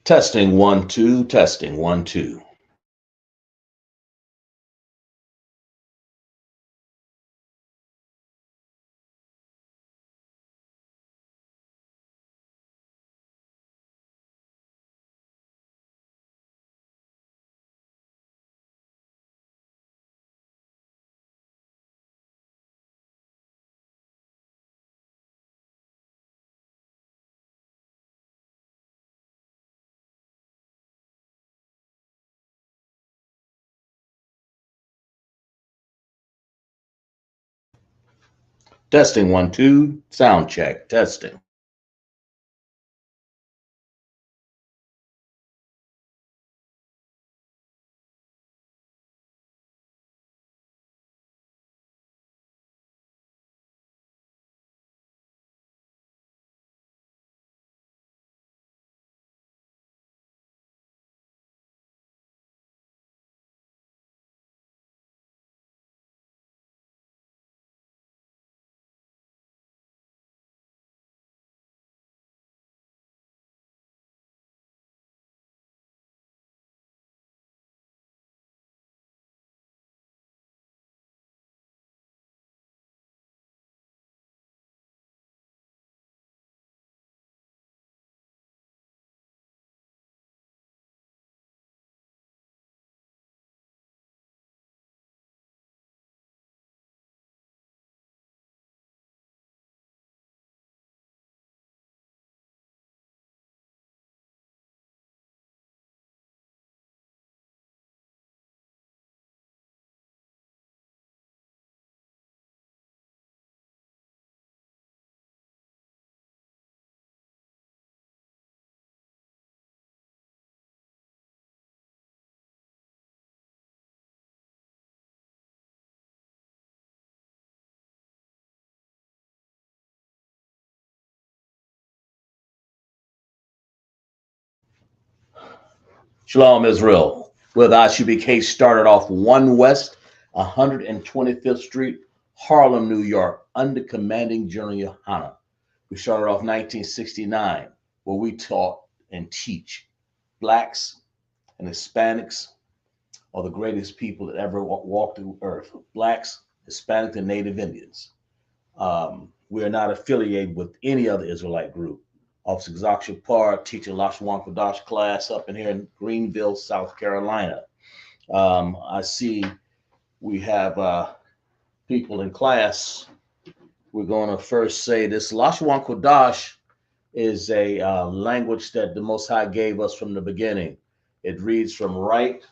Testing 1 2, testing 1 2. Testing 1 2, sound check, testing. Shalom, Israel. With ISUPK started off 1 West, 125th Street, Harlem, New York, under commanding General Yahanna. We started off 1969, where we taught and teach blacks and Hispanics are the greatest people that ever walked the earth. Blacks, Hispanic, and Native Indians. We are not affiliated with any other Israelite group. Officer Zakshapar Park, teaching Lashawan Qadash class up in here in Greenville, South Carolina. I see we have people in class. We're going to first say this Lashawan Qadash is a language that the Most High gave us from the beginning. It reads from right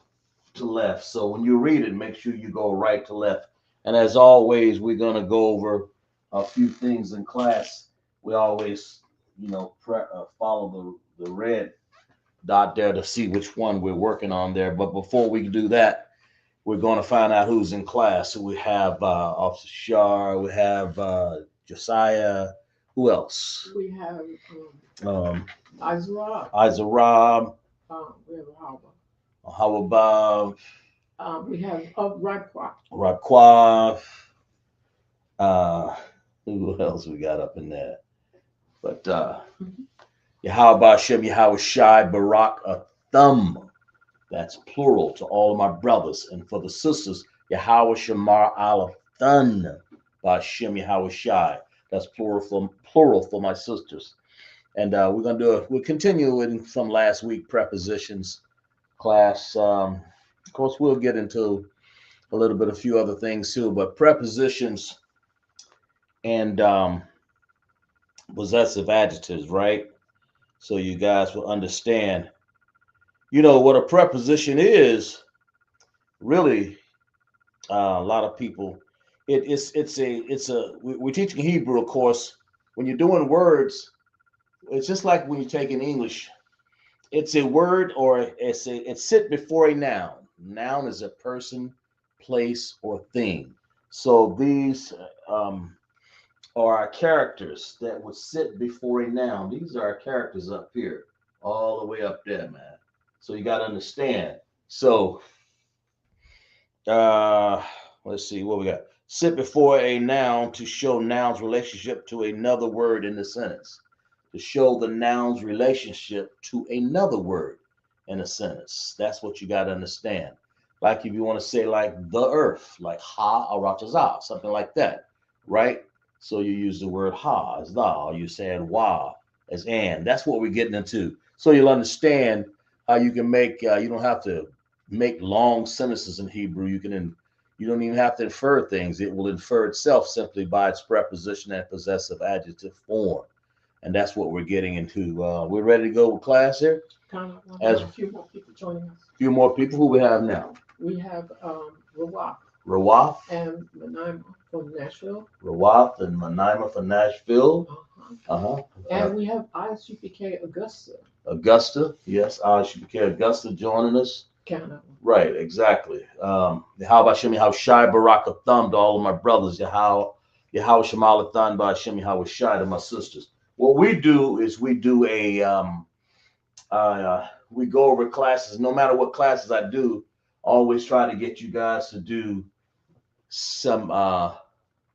to left. So when you read it, make sure you go right to left. And as always, we're going to go over a few things in class. We always, follow the red dot there to see which one we're working on there. But before we do that, we're going to find out who's in class. So we have Officer Shar, we have Josiah. Who else? We have Izra. Izarab. We have Hava. How about we have Raquah. Raquah? Who else we got up in there? But Yahweh Shem Yahweh Shai Barak a thumb. That's plural to all of my brothers. And for the sisters, Yahweh Shamar Alathun Bashem Yahweh Shai. That's plural for my sisters. And we'll continue with from last week prepositions class. Of course, we'll get into a little bit, a few other things too, but prepositions and possessive adjectives, right? So you guys will understand. You know what a preposition is. Really, a lot of people. We're teaching Hebrew, of course. When you're doing words, it's just like when you're taking English. It's a word or it's sit before a noun. Noun is a person, place, or thing. So these are our characters that would sit before a noun. These are our characters up here, all the way up there, man. So you got to understand. So let's see what we got. sit before a noun to show noun's relationship to another word in the sentence. To show the noun's relationship to another word in a sentence. That's what you got to understand. Like if you want to say like the earth, like ha arataza, something like that, right? So you use the word ha as thou, you saying wa as and. That's what we're getting into. So you'll understand how you can make. You don't have to make long sentences in Hebrew. You don't even have to infer things. It will infer itself simply by its preposition and possessive adjective form. And that's what we're getting into. We're ready to go with class here. Kind of. As A few more people joining us. A few more people. Who we have now? We have Rawak Rawaf and Manaima from Nashville. Rawaf and Manaima from Nashville. And we have ISUPK Augusta. Augusta, yes, ISUPK Augusta joining us. Canada. Right, exactly. How about Shemi? How Shai Baraka Thumb to all of my brothers. How Shamala Thumb by Shemi? How was Shai to my sisters. What we do is we do we go over classes. No matter what classes I do, always try to get you guys to do some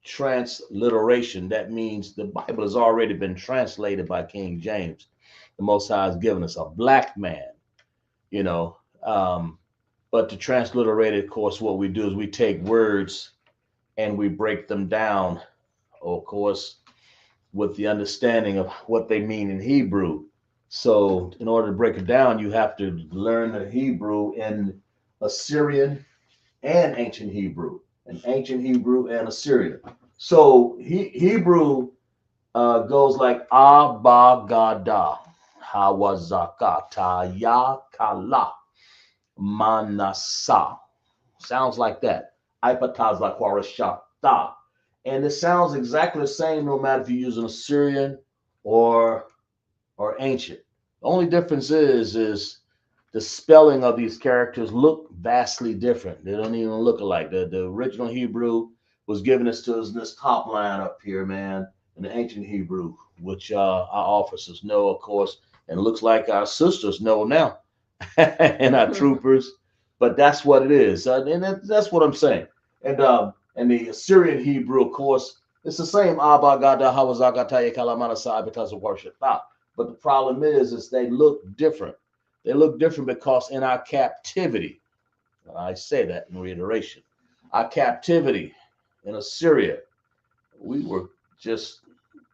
transliteration. That means the Bible has already been translated by King James. The Most High has given us a black man, you know. But to transliterate it, of course, what we do is we take words and we break them down, of course, with the understanding of what they mean in Hebrew. So in order to break it down, you have to learn the Hebrew in Assyrian and ancient Hebrew, and ancient Hebrew and Assyrian. So Hebrew goes like Abagada, Hawazaka, Yakala, Manasa. Sounds like that. Ipatazla Kwarashata. And it sounds exactly the same no matter if you use an Assyrian or ancient. The only difference is the spelling of these characters look vastly different. They don't even look alike. The original Hebrew was given us to us in this top line up here, man, in the ancient Hebrew, which our officers know, of course, and looks like our sisters know now, and our troopers. But that's what it is, and that's what I'm saying. And the Assyrian Hebrew, of course, it's the same. Abagada Hawazakataya Kalamanasa because of worship. But the problem is they look different. They look different because in our captivity, and I say that in reiteration, our captivity in Assyria, we were just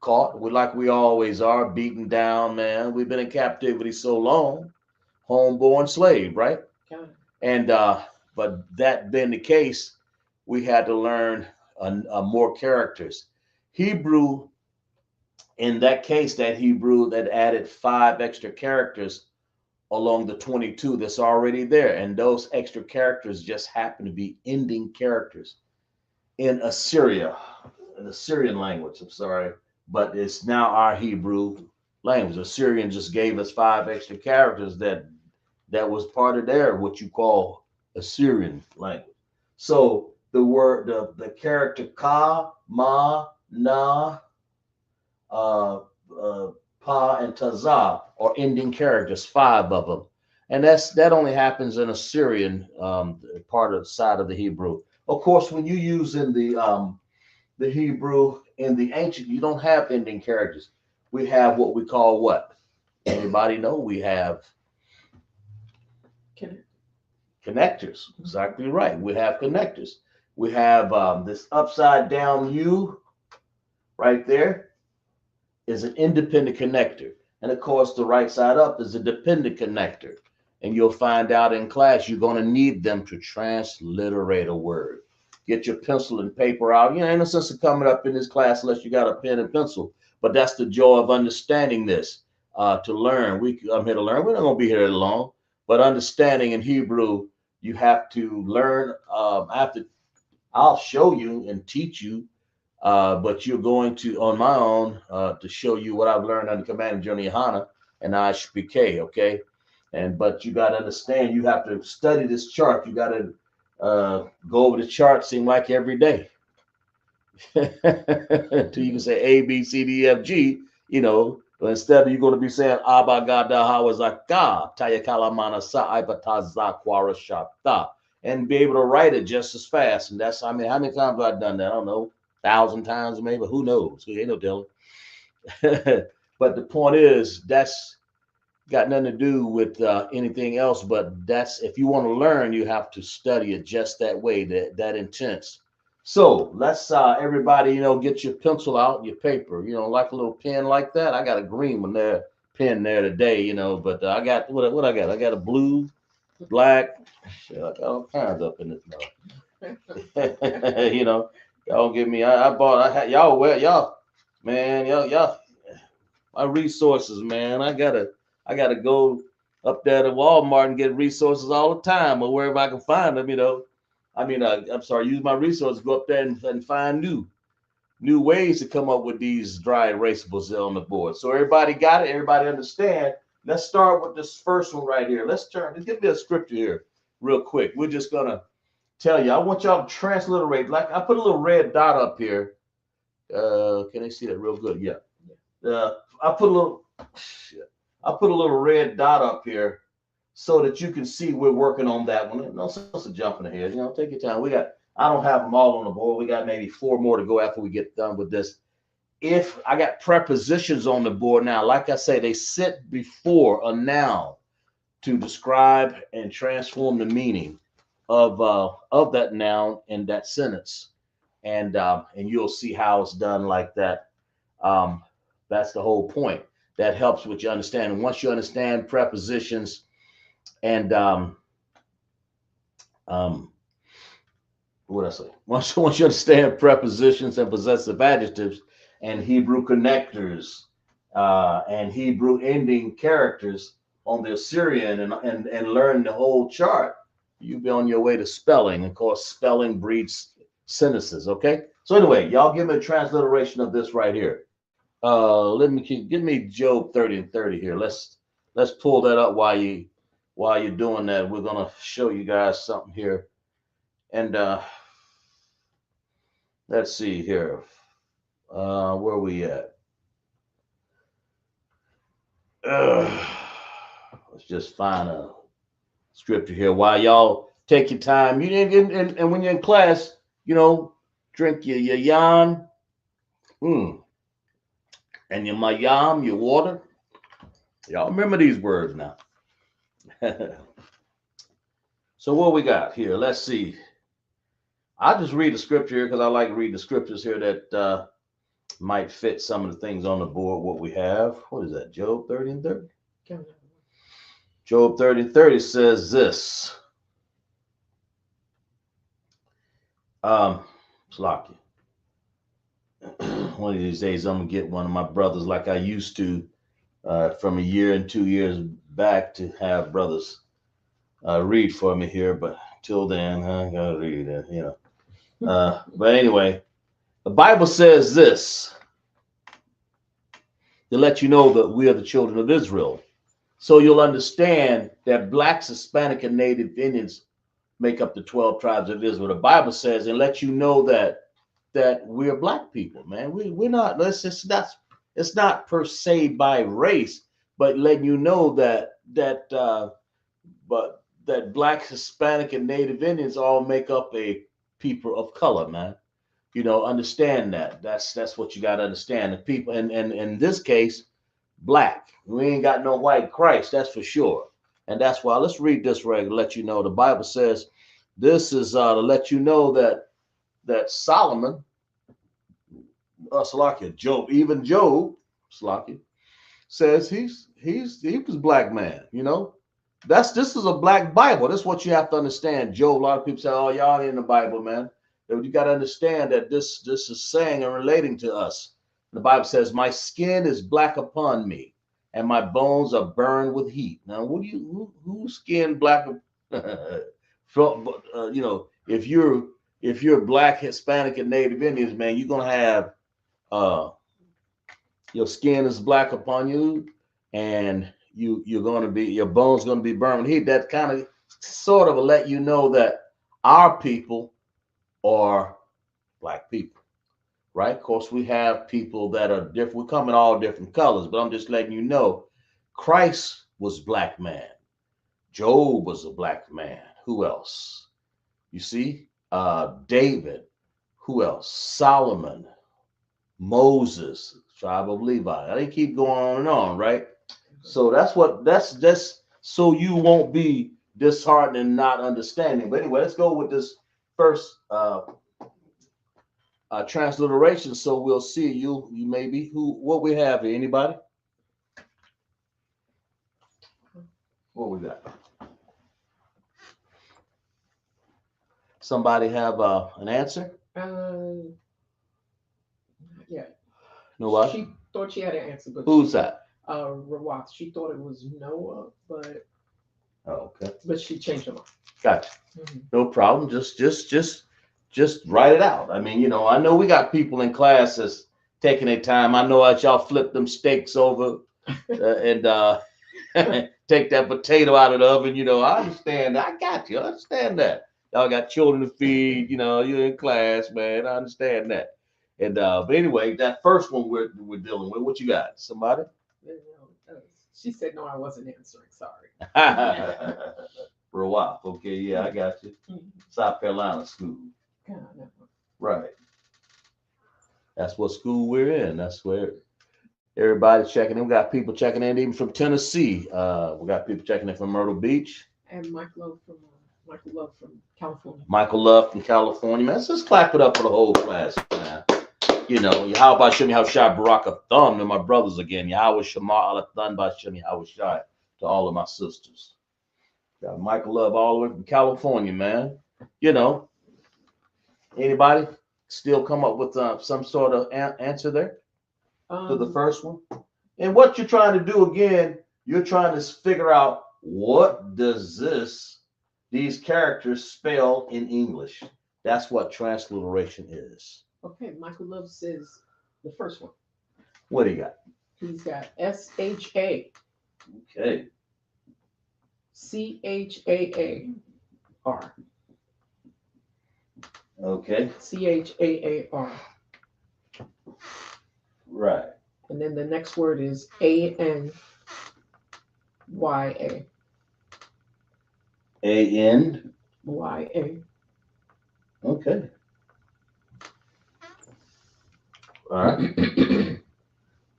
caught like we always are, beaten down, man. We've been in captivity so long, homeborn slave, right? Okay. And but that being the case, we had to learn more characters. Hebrew, in that case, that Hebrew that added 5 extra characters along the 22 that's already there. And those extra characters just happen to be ending characters in Assyria, in the Syrian language. I'm sorry, but it's now our Hebrew language. Assyrian just gave us 5 extra characters that was part of their what you call Assyrian language. So the word, the character ka, ma, na, pa, and taza are ending characters, 5 of them, and that only happens in Assyrian part of the side of the Hebrew. Of course, when you use in the Hebrew in the ancient, you don't have ending characters. We have what we call what? Anybody know? We have connectors. Exactly right. We have connectors. We have this upside down U right there is an independent connector. And of course, the right side up is a dependent connector. And you'll find out in class, you're going to need them to transliterate a word. Get your pencil and paper out. You know, ain't no sense of coming up in this class unless you got a pen and pencil. But that's the joy of understanding this, to learn. I'm here to learn. We're not going to be here long. But understanding in Hebrew, you have to learn. I'll show you and teach you, but you're going to, on my own, to show you what I've learned under command of Journey Yahanna and ISUPK, okay? But you got to understand, you have to study this chart. You got to go over the chart, seem like every day. Until you can say A, B, C, D, F, G, you know, but instead you're going to be saying Abagada Hawazaka, Tayakala Manasa, Ibataza Kwara Shata. and be able to write it just as fast. And that's, I mean, how many times have I done that? I don't know, 1,000 times maybe. Who knows? Ain't no telling. But the point is, that's got nothing to do with anything else. But that's, if you want to learn, you have to study it just that way, that intense. So let's everybody, get your pencil out, your paper, like a little pen like that. I got a green one there, pen there today, but I got what I got. I got a blue, black. Shit, I got all kinds up in this. Y'all give me. I had y'all. Well, y'all, man, y'all. My resources, man. I gotta go up there to Walmart and get resources all the time, or wherever I can find them. I'm sorry, use my resources, go up there and find new ways to come up with these dry erasables on the board. So everybody got it, everybody understand. Let's start with this first one right here. Let's give me a scripture here real quick. We're just gonna tell you. I want y'all to transliterate. Like I put a little red dot up here. Can they see that real good? Yeah. I put a little red dot up here so that you can see we're working on that one. No sense of jumping ahead. Take your time. I don't have them all on the board. We got maybe 4 more to go after we get done with this. If I got prepositions on the board now, like I say, they sit before a noun to describe and transform the meaning of that noun in that sentence, and you'll see how it's done like that. That's the whole point. That helps with your understanding. Once you understand prepositions and what I say? Once you understand prepositions and possessive adjectives and Hebrew connectors and Hebrew ending characters on the Assyrian and learn the whole chart, you'll be on your way to spelling. Of course, spelling breeds sentences. Okay. So anyway, y'all give me a transliteration of this right here. Give me Job 30 and 30 here. Let's pull that up while you're doing that. We're gonna show you guys something here. And let's see here. Where are we at? Let's just find a scripture here while y'all take your time. And when you're in class, drink your yan, and your mayam, your water. Y'all remember these words now. So what we got here? Let's see. I'll just read the scripture here because I like to read the scriptures here that might fit some of the things on the board, what we have. What is that? Job 30 and 30? Job 30 and 30 says this. Slocky. One of these days, I'm going to get one of my brothers like I used to from a year and 2 years back to have brothers read for me here. But till then, I got to read it, But anyway, the Bible says this to let you know that we are the children of Israel. So you'll understand that blacks, Hispanic, and Native Indians make up the 12 tribes of Israel. The Bible says, and let you know that we're black people, man. We're not. It's not per se by race, but letting you know that black, Hispanic, and Native Indians all make up a people of color, man. Understand that. That's what you got to understand. The people, and in this case, black. We ain't got no white Christ, that's for sure. And that's why, let's read this right to let you know. The Bible says this is to let you know that Solomon, Job, even Job, says he was a black man. This is a black Bible. That's what you have to understand. Job, a lot of people say, oh, y'all ain't in the Bible, man. You got to understand that this is saying and relating to us. The Bible says, my skin is black upon me, and my bones are burned with heat. Now, who's skin black? If you're black, Hispanic, and Native Indians, man, you're gonna have your skin is black upon you, and your bones gonna be burned with heat. That kind of sort of let you know that our people are black people. Right? Of course, we have people that are different. We come in all different colors, but I'm just letting you know, Christ was black man. Job was a black man. Who else? You see, David. Who else? Solomon, Moses, tribe of Levi. I didn't keep going on and on, right? So that's so you won't be disheartened and not understanding. But anyway, let's go with this first transliteration. So we'll see you maybe what we have here. Anybody? What we got? Somebody have an answer? Yeah. Nobody? She thought she had an answer, but Who's that? Rawat. She thought it was Noah, but Okay. But she changed her mind. Gotcha. No problem. Just write it out. I mean, I know we got people in class that's taking their time. I know that y'all flip them steaks over and take that potato out of the oven. I understand that. I got you. I understand that. Y'all got children to feed. You're in class, man. I understand that. And but anyway, that first one we're dealing with. What you got? Somebody? She said no. I wasn't answering. Sorry. For a while. Okay, yeah, I got you. South Carolina school. Right. That's what school we're in. That's where everybody's checking in. We got people checking in even from Tennessee. We got people checking in from Myrtle Beach. And Michael Love from California. Michael Love from California. Man, let's just clap it up for the whole class, man. How about Shemi Hawashai Baraka Thumb to my brothers again. Yahweh Shema Allah Thun by Shemi Hawashai to all of my sisters. Got Michael Love all the way from California, man. Anybody still come up with some sort of answer there to the first one? And what you're trying to do again, you're trying to figure out what does these characters spell in English. That's what transliteration is. Okay, Michael Love says the first one. What do you got? He's got SHA. Okay. CHAAR. Okay. CHAAR. Right. And then the next word is ANYA. ANYA. Okay. All right.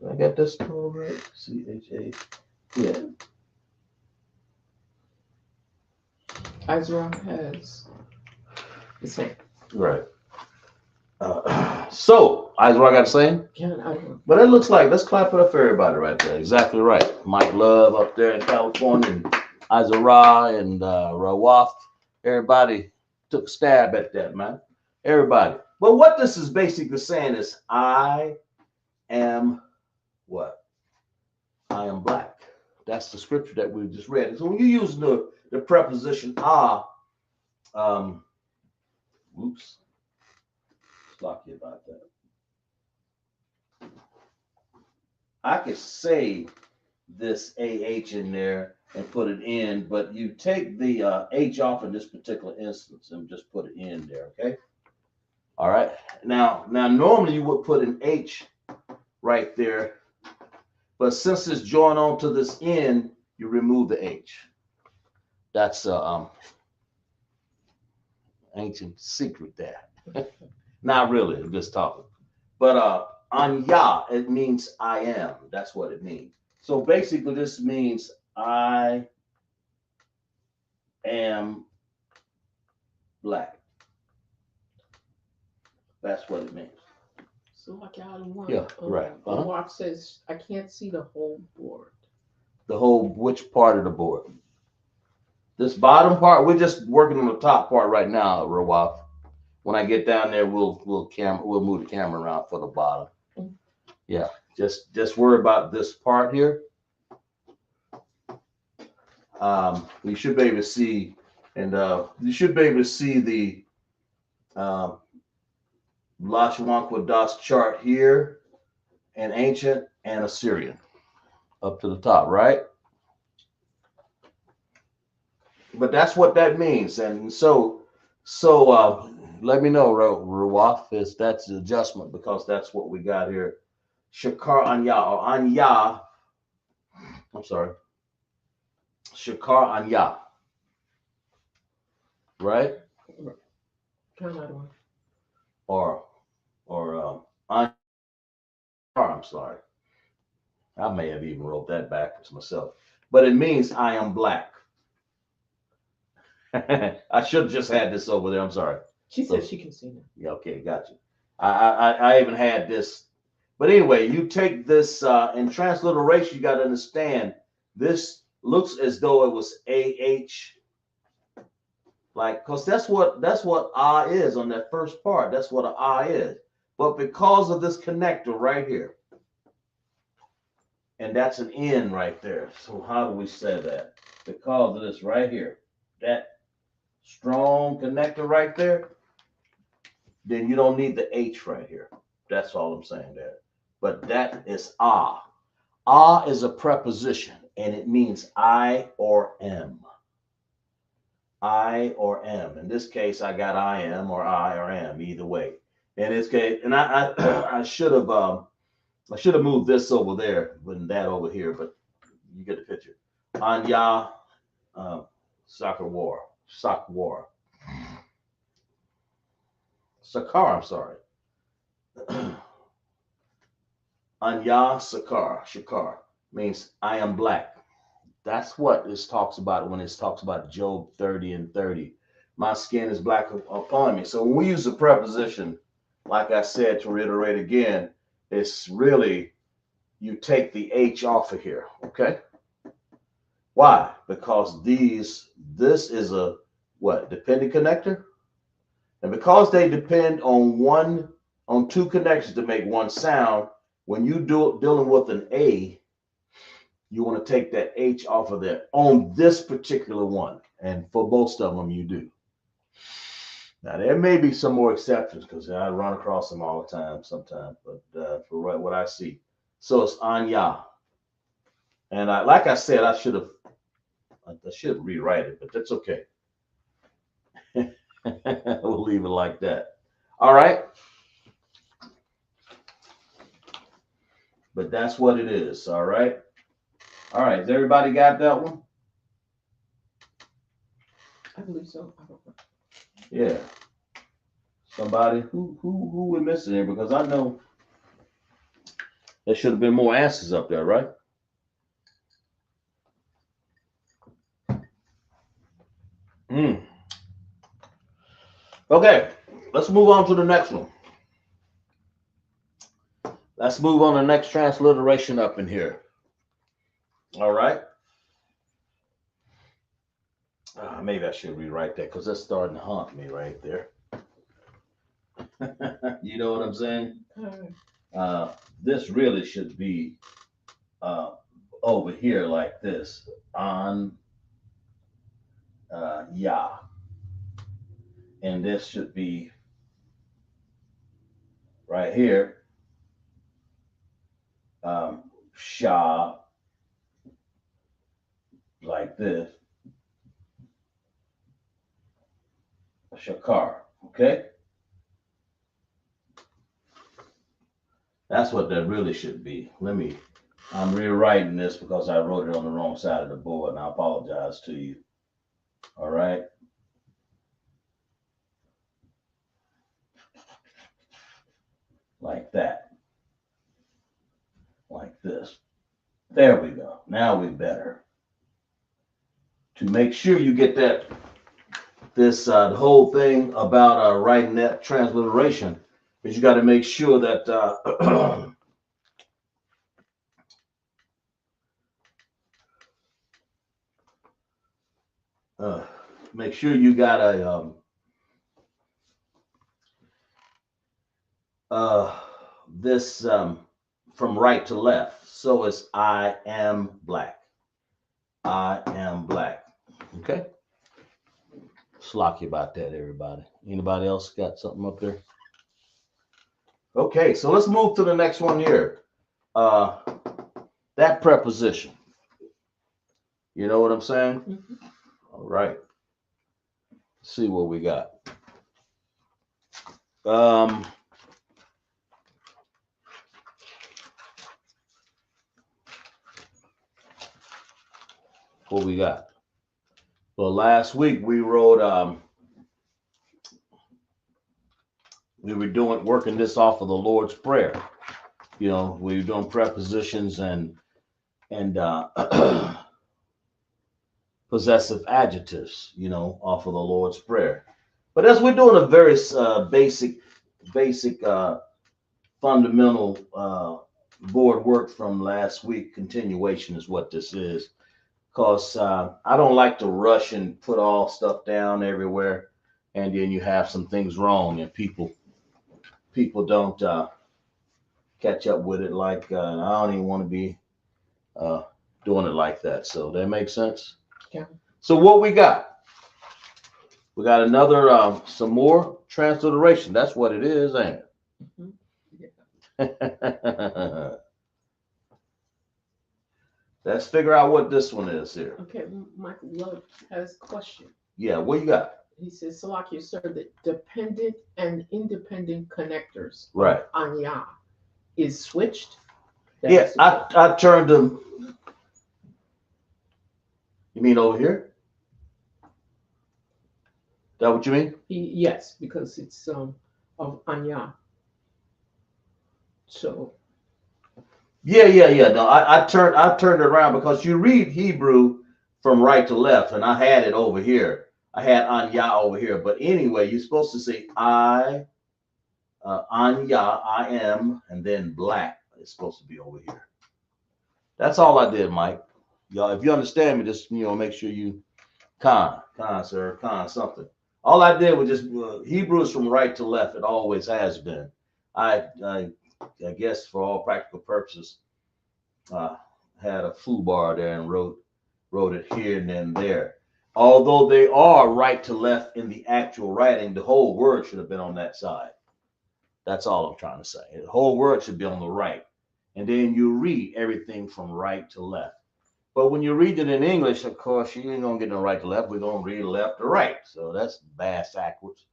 I got this all right. CHA. Yeah. Ezra has the same. Right. So, Ezra got the same? But it looks like, let's clap it up for everybody right there. Exactly right. Mike Love up there in California, and Izra and Rawaf. Everybody took a stab at that, man. Everybody. But what this is basically saying is, I am what? I am black. That's the scripture that we just read. So when you use the preposition oops. Sloppy about that. I could say this AH in there and put it in, but you take the H off in this particular instance and just put it in there, okay? All right. Now normally you would put an H right there, but since it's joined on to this N, you remove the H. That's ancient secret there. Not really, I'm just talking. But anya, it means I am. That's what it means. So basically this means I am black. That's what it means. So like out of one. Yeah, right. The watch says I can't see the whole board. The whole, which part of the board? This bottom part, we're just working on the top part right now, Rawaf. When I get down there, we'll move the camera around for the bottom. Yeah, just worry about this part here. You should be able to see, and you should be able to see the Lashawan Qadash chart here, and ancient and Assyrian up to the top, right? But that's what that means, and so let me know, Rawaf, if that's the adjustment, because that's what we got here. Shakar Anya, or Anya. I'm sorry. Shakar Anya. Right? Try another one. or I'm sorry. I may have even wrote that backwards myself, but it means I am black. I should have just had this over there. I'm sorry. She said she can see now. Yeah, okay, got you. I even had this, but anyway, you take this in transliteration. You got to understand this looks as though it was like, because that's what I is on that first part. That's what an I is, but because of this connector right here, and that's an N right there. So how do we say that? Because of this right here, that strong connector right there, then you don't need the H right here. That's all I'm saying there. But that is ah. Ah is a preposition, and it means I or am. I or am. In this case, I got I am or I or am, either way. In this case, and I should have moved this over there and that over here, but you get the picture. Anya, soccer war. Sakar, I'm sorry. Anya Shakar means I am black. That's what this talks about when it talks about Job 30 and 30. My skin is black upon me. So when we use the preposition, like I said, to reiterate again, it's really you take the H off of here, okay? Why? Because this is a what? Dependent connector? And because they depend on two connections to make one sound, when you dealing with an A, you want to take that H off of there on this particular one. And for most of them, you do. Now, there may be some more exceptions because I run across them all the time sometimes, but for what I see. So it's Anya. And like I said, I should rewrite it, but that's okay. We'll leave it like that. All right. But that's what it is. All right. All right. Has everybody got that one? I believe so. I don't know. Yeah. Somebody who we're missing here, because I know there should have been more answers up there, right? Okay, let's move on to the next one. Let's move on to the next transliteration up in here. All right. Maybe I should rewrite that because that's starting to haunt me right there. You know what I'm saying? This really should be over here like this. On Ya. And this should be right here. Sha, like this. Shakar. Okay? That's what that really should be. I'm rewriting this because I wrote it on the wrong side of the board, and I apologize to you. All right? Like that. Like this. There we go. Now we're better. To make sure you get the whole thing about writing that transliteration, is you got to make sure that make sure you got this from right to left. So it's I am black. I am black. Okay. Slocky about that, everybody. Anybody else got something up there? Okay, so let's move to the next one here. That preposition. You know what I'm saying? Mm-hmm. All right. Let's see what we got. What we got? Well, last week we wrote we were working this off of the Lord's Prayer. You know, we were doing prepositions and possessive adjectives, you know, off of the Lord's Prayer. But as we're doing a very basic fundamental board work from last week, continuation is what this is. Because I don't like to rush and put all stuff down everywhere, and then you have some things wrong, and people don't catch up with it. Like I don't even want to be doing it like that. So that makes sense. Yeah. So what we got? We got another some more transliteration. That's what it is, ain't it? Mhm. Let's figure out what this one is here. Okay, Michael Love has a question. Yeah, what you got? He says, Salakia, sir, the dependent and independent connectors Right. Anya is switched. Yeah, I turned them. You mean over here? That what you mean? Yes, because it's of Anya. So Yeah. No, I turned it around because you read Hebrew from right to left, and I had it over here. I had Anya over here. But anyway, you're supposed to say Anya, I am, and then black. It's supposed to be over here. That's all I did, Mike. Y'all, if you understand me, just make sure you sir, something. All I did was just Hebrew is from right to left. It always has been. I guess for all practical purposes, had a foobar there and wrote it here and then there. Although they are right to left in the actual writing, the whole word should have been on that side. That's all I'm trying to say. The whole word should be on the right. And then you read everything from right to left. But when you read it in English, of course, you ain't gonna get no right to left. We're gonna read left to right. So that's bass backwards.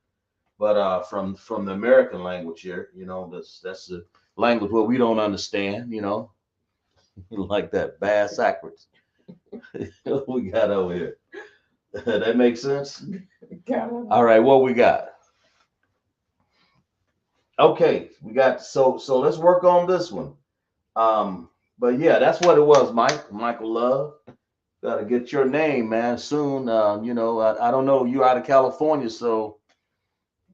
But from the American language here, that's the language where we don't understand, like that bass backwards. We got over here. That makes sense? All right, what we got? Okay, we got so let's work on this one. But yeah, that's what it was, Michael Love. Gotta get your name, man, soon. I don't know. You out of California, so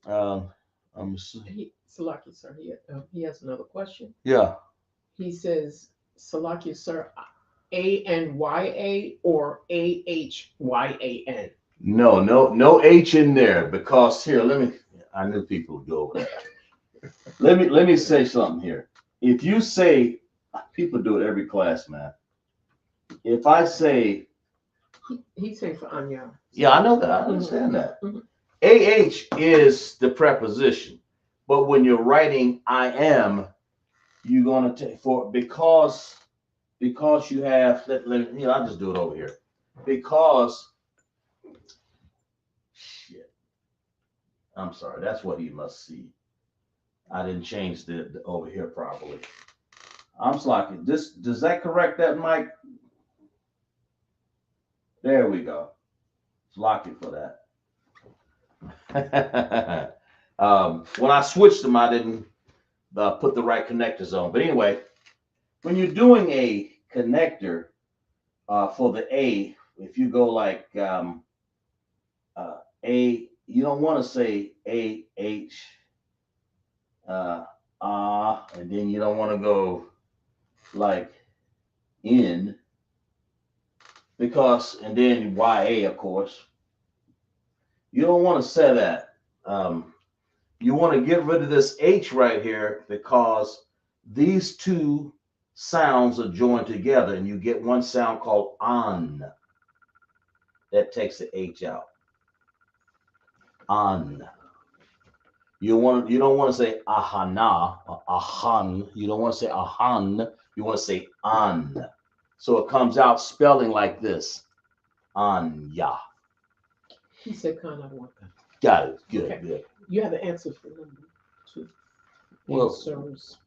I'm Salakia, sir, he has another question. Yeah. He says, Salakia, sir, ANYA or AHYAN? No H in there because here, I knew people would go over that. let me say something here. If you say, people do it every class, man. If I say, he's saying for Anya. Yeah, I know that. I understand that. Mhm. AH is the preposition, but when you're writing I am, you're gonna take because you have I'll just do it over here. Because shit. I'm sorry, that's what he must see. I didn't change the over here properly. I'm slacking. Does that correct that, Mike? There we go. Slacking for that. When I switched them, I didn't put the right connectors on. But anyway, when you're doing a connector for the A, if you go like A, you don't want to say AH, and then you don't want to go like in, because, and then YA, of course. You don't want to say that. You want to get rid of this H right here because these two sounds are joined together and you get one sound called on. That takes the H out. On. You don't want to say ahana or ahan. You don't want to say ahan. You want to say on. So it comes out spelling like this. Anya. He said kind of want that. Got it. Good, Okay. good. You have the answer for number 2. Well, Answers.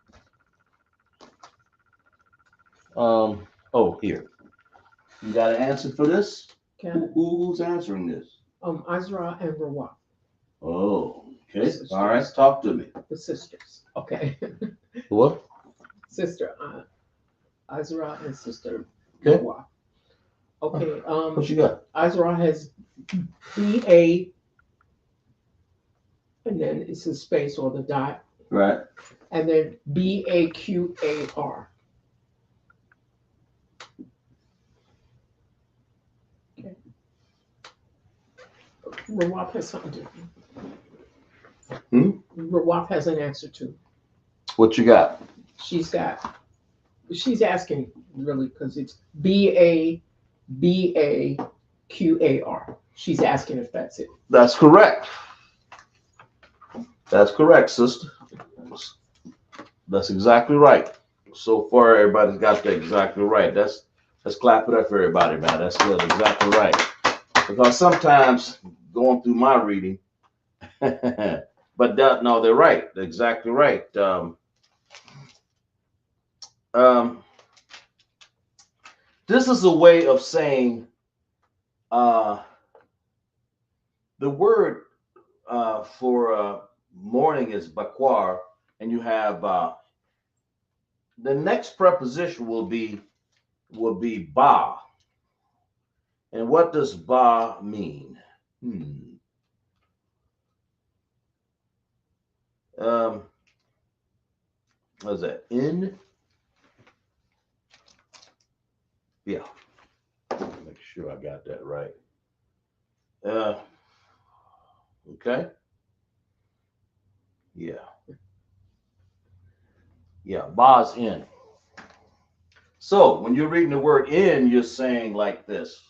Here. You got an answer for this? Okay. Who's answering this? Ezra and Rawat. Oh, okay. Sisters. All right. Talk to me. The sisters. Okay. What? Sister Azra and Sister Okay. Noah. Okay. What you got? Azra has BA, and then it's a space or the dot, Right. and then BAQAR. Okay. Rawaf has something different. Rawaf has an answer too. What you got? She's asking really because it's BAQAR. She's asking if that's it. That's correct. That's correct, sister. That's exactly right. So far, everybody's got that exactly right. Let's clap it up for everybody, man. That's good. Exactly right. Because sometimes going through my reading, but no, they're right. They're exactly right. This is a way of saying the word for morning is bakwar, and you have the next preposition will be ba. And what does ba mean? What is that? In? Yeah. Make sure I got that right. Okay. Yeah. Yeah. Ba's in. So when you're reading the word in, you're saying like this.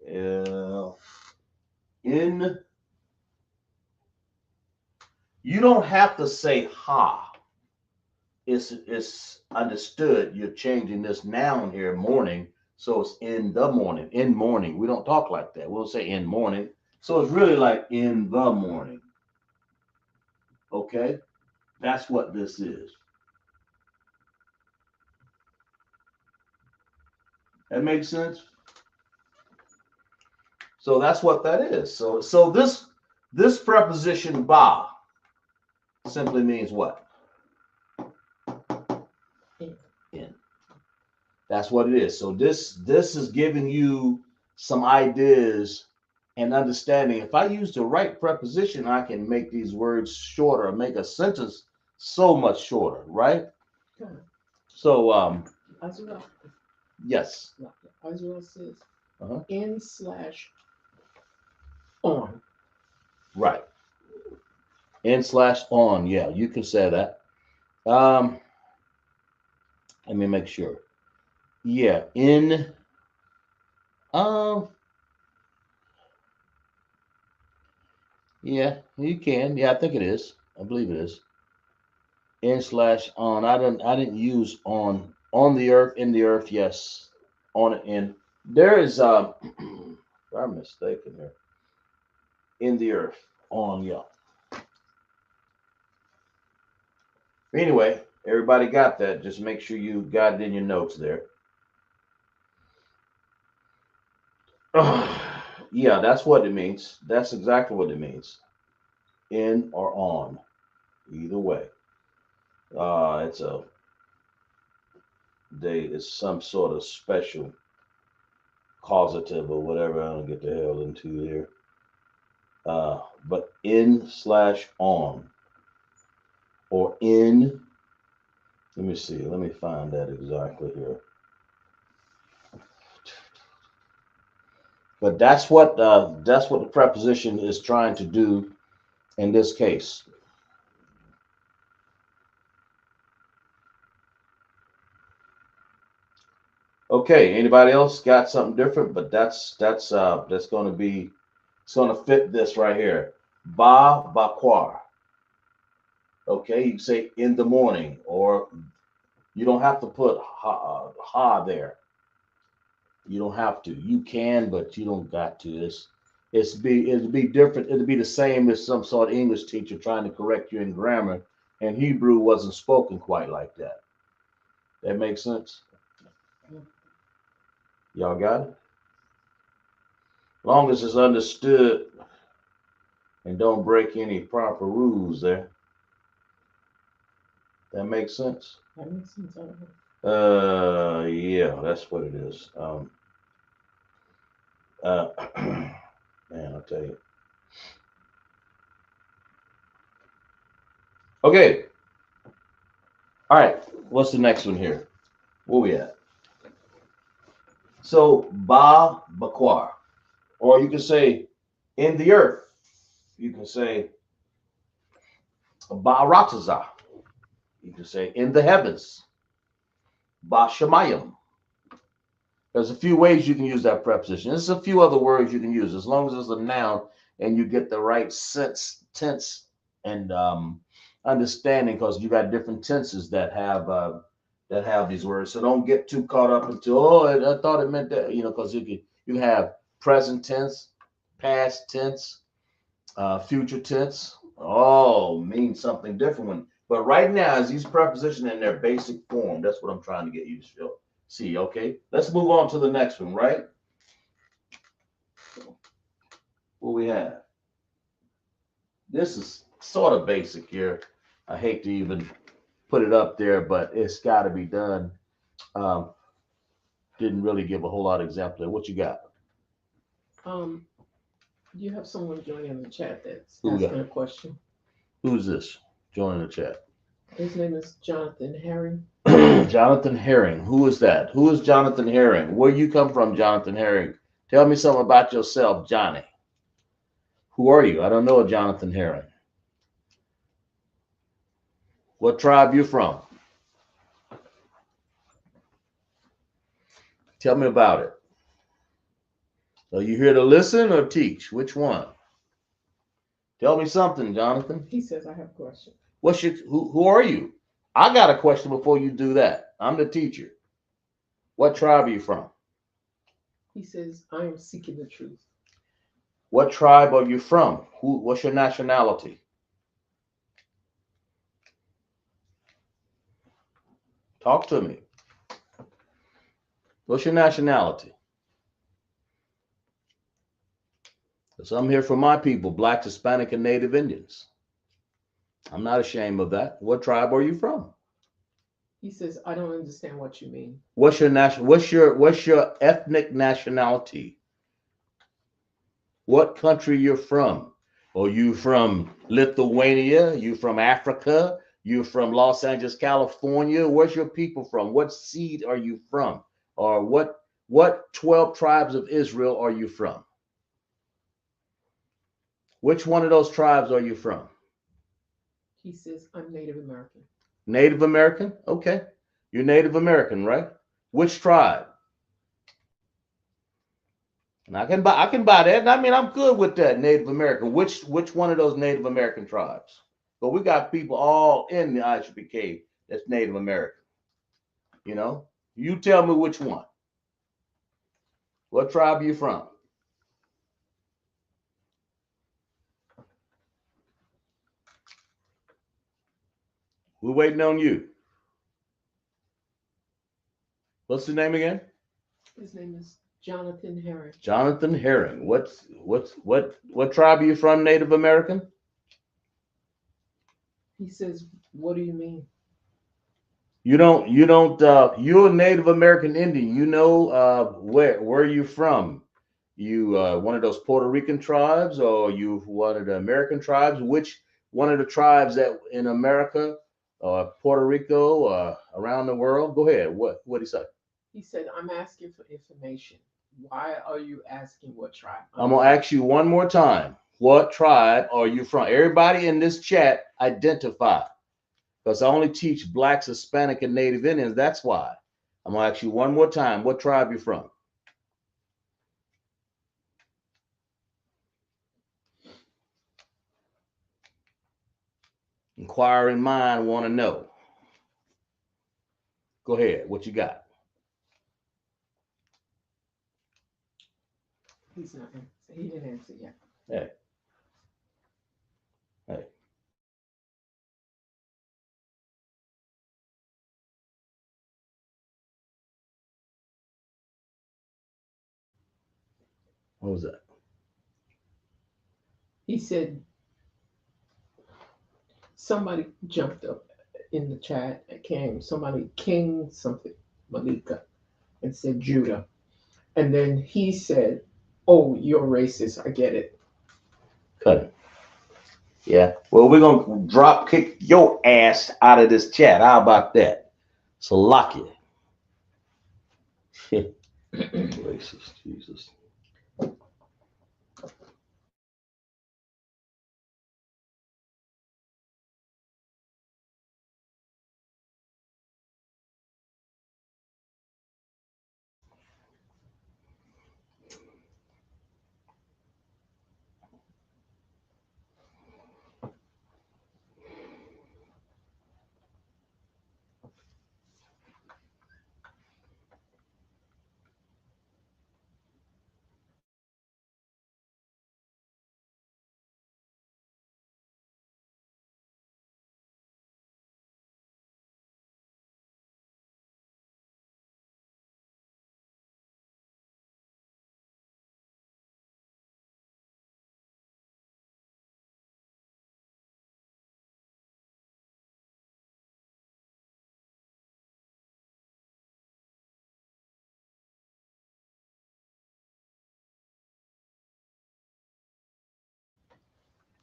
In. You don't have to say ha. It's understood. You're changing this noun here, morning. So it's in the morning. In morning. We don't talk like that. We'll say in morning. So it's really like in the morning. Okay? That's what this is. That makes sense? So that's what that is. So this preposition ba simply means what? In. That's what it is. So this is giving you some ideas and understanding. If I use the right preposition, I can make these words shorter, make a sentence so much shorter, right? So Azra. yes. Azra says in/on. Right. In/on. Yeah, you can say that. Let me make sure. Yeah, in yeah, you can. Yeah, I think it is. I believe it is. In/on. I didn't use on the earth, in the earth, yes. On it in. There is I'm mistaken here. In the earth. On, yeah. Anyway, everybody got that. Just make sure you got it in your notes there. Yeah, that's what it means. That's exactly what it means. In or on. Either way. It's some sort of special causative or whatever. I don't get the hell into here. But in/on or in. Let me see. Let me find that exactly here. But that's what the preposition is trying to do in this case. Okay, anybody else got something different? But that's going to be, it's going to fit this right here. Bakwar. Okay, you can say in the morning, or you don't have to put ha there. You don't have to. You can, but you don't got to. It'd be different. It'd be the same as some sort of English teacher trying to correct you in grammar, and Hebrew wasn't spoken quite like that. That makes sense? Y'all got it? Long as it's understood and don't break any proper rules there. That makes sense? That makes sense. I don't know. Yeah, that's what it is. Man, I'll tell you. Okay. All right. What's the next one here? Where we at? So, Ba Bakwar. Or you can say in the earth. You can say Ba Rataza. You can say in the heavens. Ba Shemayim. There's a few ways you can use that preposition. There's a few other words you can use as long as it's a noun and you get the right sense, tense, and understanding, because you got different tenses that have these words. So don't get too caught up into I thought it meant that, because you have present tense, past tense, future tense. All mean something different. But right now, as these prepositions in their basic form, that's what I'm trying to get you to see. Okay, let's move on to the next one. Right? What we have? This is sort of basic here. I hate to even put it up there, but it's got to be done. Um, didn't really give a whole lot of example there. What you got? You have someone joining the chat that's Who we asking got? a question. Who's this? Joining the chat. His name is Jonathan Herring. Jonathan Herring. Who is that? Who is Jonathan Herring? Where you come from, Jonathan Herring? Tell me something about yourself, Johnny. Who are you? I don't know a Jonathan Herring. What tribe you from? Tell me about it. Are you here to listen or teach? Which one? Tell me something, Jonathan. He says, I have a question. Who are you? I got a question before you do that. I'm the teacher. What tribe are you from? He says, I am seeking the truth. What tribe are you from? What's your nationality? Talk to me. What's your nationality? Because I'm here for my people, Black, Hispanic, and Native Indians. I'm not ashamed of that. What tribe are you from? He says, I don't understand what you mean. What's your ethnic nationality? What country you're from? Are you from Lithuania? You from Africa? You from Los Angeles, California? Where's your people from? What seed are you from? Or what 12 tribes of Israel are you from? Which one of those tribes are you from? He says, I'm Native American. Native American? Okay. You're Native American, right? Which tribe? And I can buy that. I mean, I'm good with that, Native American. Which one of those Native American tribes? But we got people all in the ISUPK that's Native American. You tell me which one. What tribe are you from? We're waiting on you. What's the name again? His name is Jonathan Herring. Jonathan Herring. What tribe are you from, Native American? He says, what do you mean? You're a Native American Indian. Where are you from? You one of those Puerto Rican tribes, or you one of the American tribes? Which one of the tribes that in America, Puerto Rico, around the world? Go ahead. What do you say? He said, I'm asking for information. Why are you asking what tribe? I'm gonna ask you one more time. What tribe are you from? Everybody in this chat, identify. Because I only teach Blacks, Hispanic, and Native Indians. That's why. I'm gonna ask you one more time. What tribe you from? Inquiring mind want to know. Go ahead. What you got? He's not answering. He didn't answer yet. Hey. What was that? He said, somebody jumped up in the chat. It came somebody King something Malika and said Judah, and then he said, "Oh, you're racist. I get it." Cut it. Yeah. Well, we're gonna drop kick your ass out of this chat. How about that? So lock it. Racist, Jesus.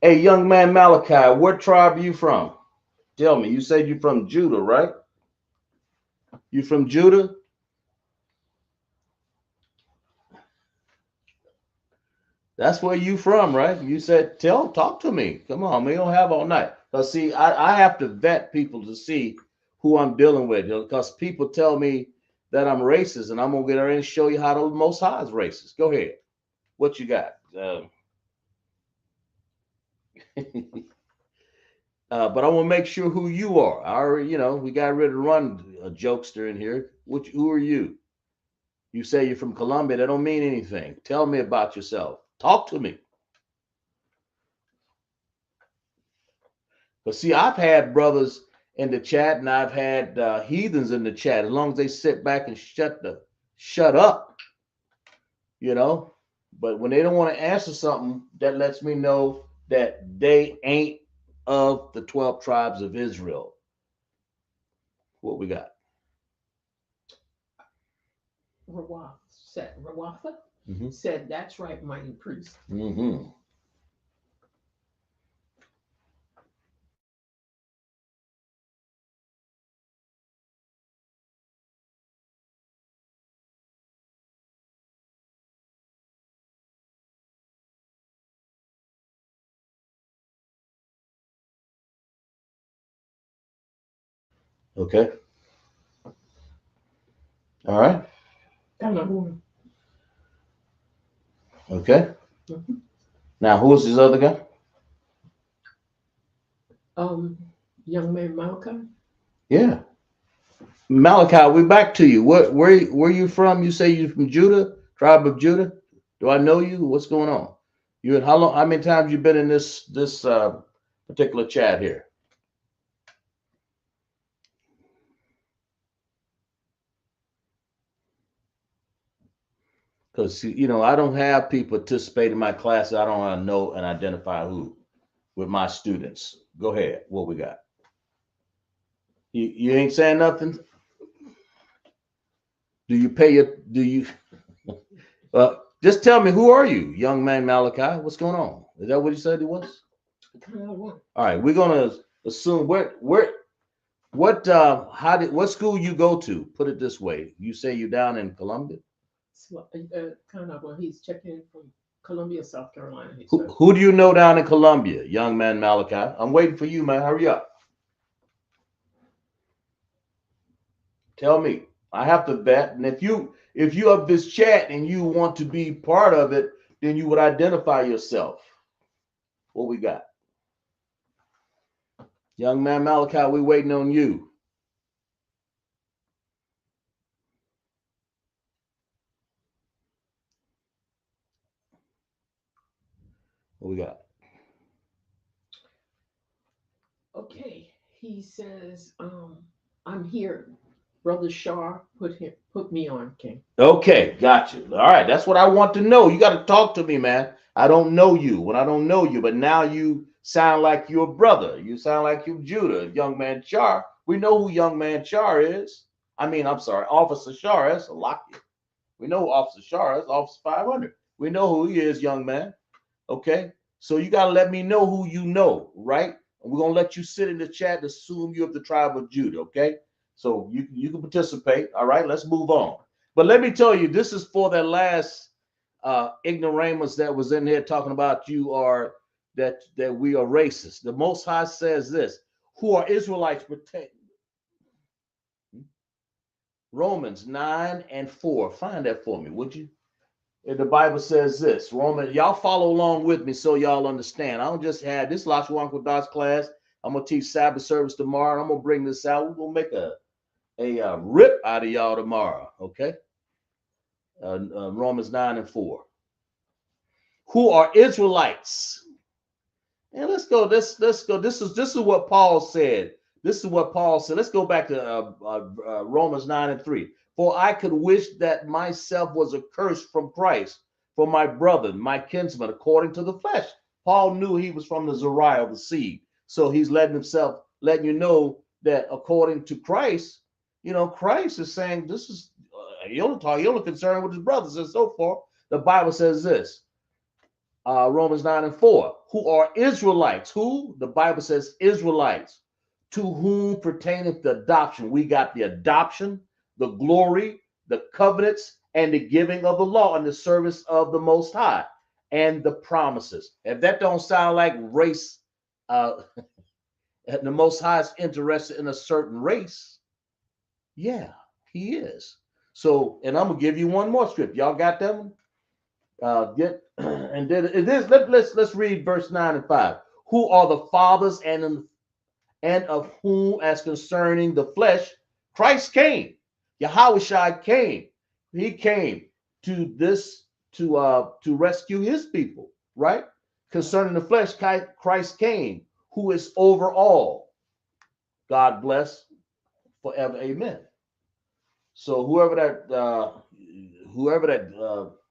Hey, young man Malachi, what tribe are you from? Tell me. You said you're from Judah, right? You from Judah? That's where you from, right? You said, talk to me. Come on, we don't have all night. Because see, I have to vet people to see who I'm dealing with. Because people tell me that I'm racist, and I'm gonna get there and show you how the Most High is racist. Go ahead. What you got? But I want to make sure who you are. I already, we got rid of run a jokester in here. Who are you? You say you're from Colombia. That don't mean anything. Tell me about yourself. Talk to me. But see, I've had brothers in the chat, and I've had heathens in the chat. As long as they sit back and shut up, But when they don't want to answer something, that lets me know that they ain't of the 12 tribes of Israel. What we got? Rawatha said, "That's right, mighty priest." Mm-hmm. Okay. All right. Okay. Mm-hmm. Now, who's this other guy? Young man Malachi. Yeah. Malachi, we're back to you. Where you from? You say you're from Judah, tribe of Judah. Do I know you? What's going on? You and how long? How many times you been in this particular chat here? Because I don't have people participate in my class. I don't want to know and identify who with my students. Go ahead. What we got? You ain't saying nothing. Do you pay your? Do you? Just tell me, who are you, young man Malachi? What's going on? Is that what he said he was? All right, we're gonna assume what school you go to? Put it this way: you say you're down in Columbia. He's checking in from Columbia, South Carolina. Who do you know down in Columbia, young man Malachi? I'm waiting for you, man. Hurry up. Tell me. I have to vet, and if you have this chat and you want to be part of it, then you would identify yourself. What we got? Young man Malachi, we waiting on you. What we got? Okay, he says, "I'm here." Brother Shar put me on, King. Okay, gotcha. All right, that's what I want to know. You got to talk to me, man. I don't know you when I don't know you, but now you sound like your brother. You sound like you Judah, young man Char. We know who young man Char is. I mean, I'm sorry, Officer Char. That's a lock. We know who Officer Char is, Officer 500. We know who he is, young man. Okay? So you got to let me know who you know, right? And we're going to let you sit in the chat to assume you're of the tribe of Judah, okay? So you can participate. All right, let's move on. But let me tell you, this is for that last ignoramus that was in here talking about you are that we are racist. The Most High says this, who are Israelites pertain. Romans 9:4. Find that for me, would you? And the Bible says this. Romans, y'all follow along with me so y'all understand. I don't just have this Lashawan Qadash class. I'm gonna teach Sabbath service tomorrow. I'm gonna bring this out. We're gonna make a rip out of y'all tomorrow. Okay. Romans 9:4. Who are Israelites? And let's go. Let's go. This is what Paul said. This is what Paul said. Let's go back to Romans 9:3. For I could wish that myself was accursed from Christ for my brother, my kinsman, according to the flesh. Paul knew he was from the Zariah of the seed. So he's letting you know that according to Christ, Christ is saying this is, he only concerned with his brothers and so forth. The Bible says this, Romans 9:4, who are Israelites. Who? The Bible says Israelites, to whom pertaineth the adoption. We got the adoption, the glory, the covenants, and the giving of the law and the service of the Most High, and the promises. If that don't sound like race, the Most High is interested in a certain race. Yeah, he is. So, and I'm gonna give you one more script. Y'all got that one? And then it is. Let's read verse 9 and 5. Who are the fathers and of whom, as concerning the flesh, Christ came. Yahushua came. He came to rescue his people, right? Concerning the flesh, Christ came, who is over all. God bless forever. Amen. So whoever that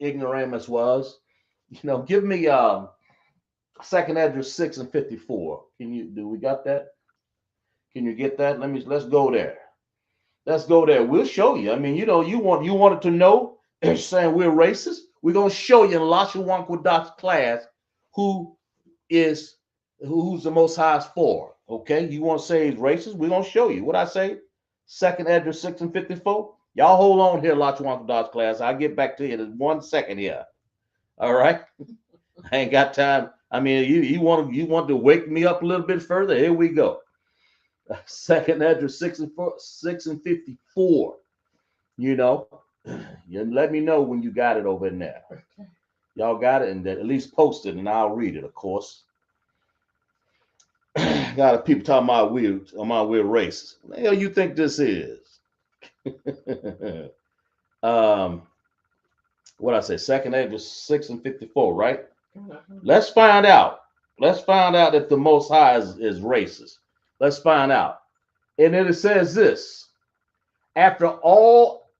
ignoramus was, give me 2nd Ezra 6:54. Do we got that? Can you get that? Let's go there. Let's go there. We'll show you. I mean, you wanted to know, saying we're racist. We're gonna show you in Lashawan Qadash class who's the Most High's for. Okay, you want to say he's racist? We're gonna show you. What I say? 2nd Ezra 6:54. Y'all hold on here, Lashawan Qadash class. I'll get back to you in 1 second here. All right. I ain't got time. I mean, you want to wake me up a little bit further? Here we go. 2nd Ezra 6:54. You let me know when you got it over in there. Okay. Y'all got it, and at least post it, and I'll read it, of course. Got people talking about we're racist. What the hell you think this is? What I say? 2nd Ezra 6:54, right? Let's find out. Let's find out if the Most High is racist. Let's find out. And then it says this: after all,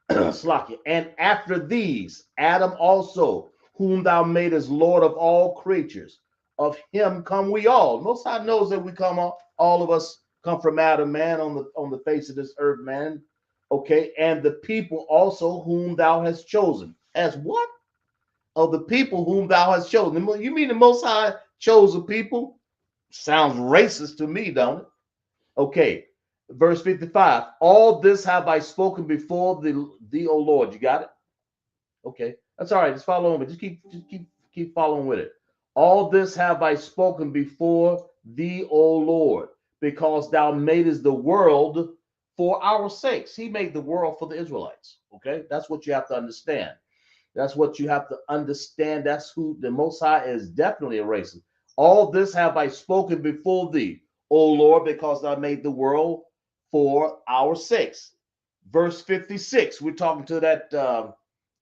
and after these, Adam also, whom thou madest Lord of all creatures, of him come we all. Most High knows that we come, all of us come from Adam, man, on the face of this earth, man. Okay, and the people also whom thou hast chosen. As what? Of the people whom thou hast chosen. You mean the Most High chose the people? Sounds racist to me, don't it? Okay, verse 55. All this have I spoken before thee, O Lord. You got it? Okay, that's all right. Just follow on, but just keep following with it. All this have I spoken before thee, O Lord, because thou madest the world for our sakes. He made the world for the Israelites. Okay, that's what you have to understand. That's what you have to understand. That's who the Most High is. Definitely a racist. All this have I spoken before thee, O Lord, because thou made the world for our sakes. Verse 56. We're talking to that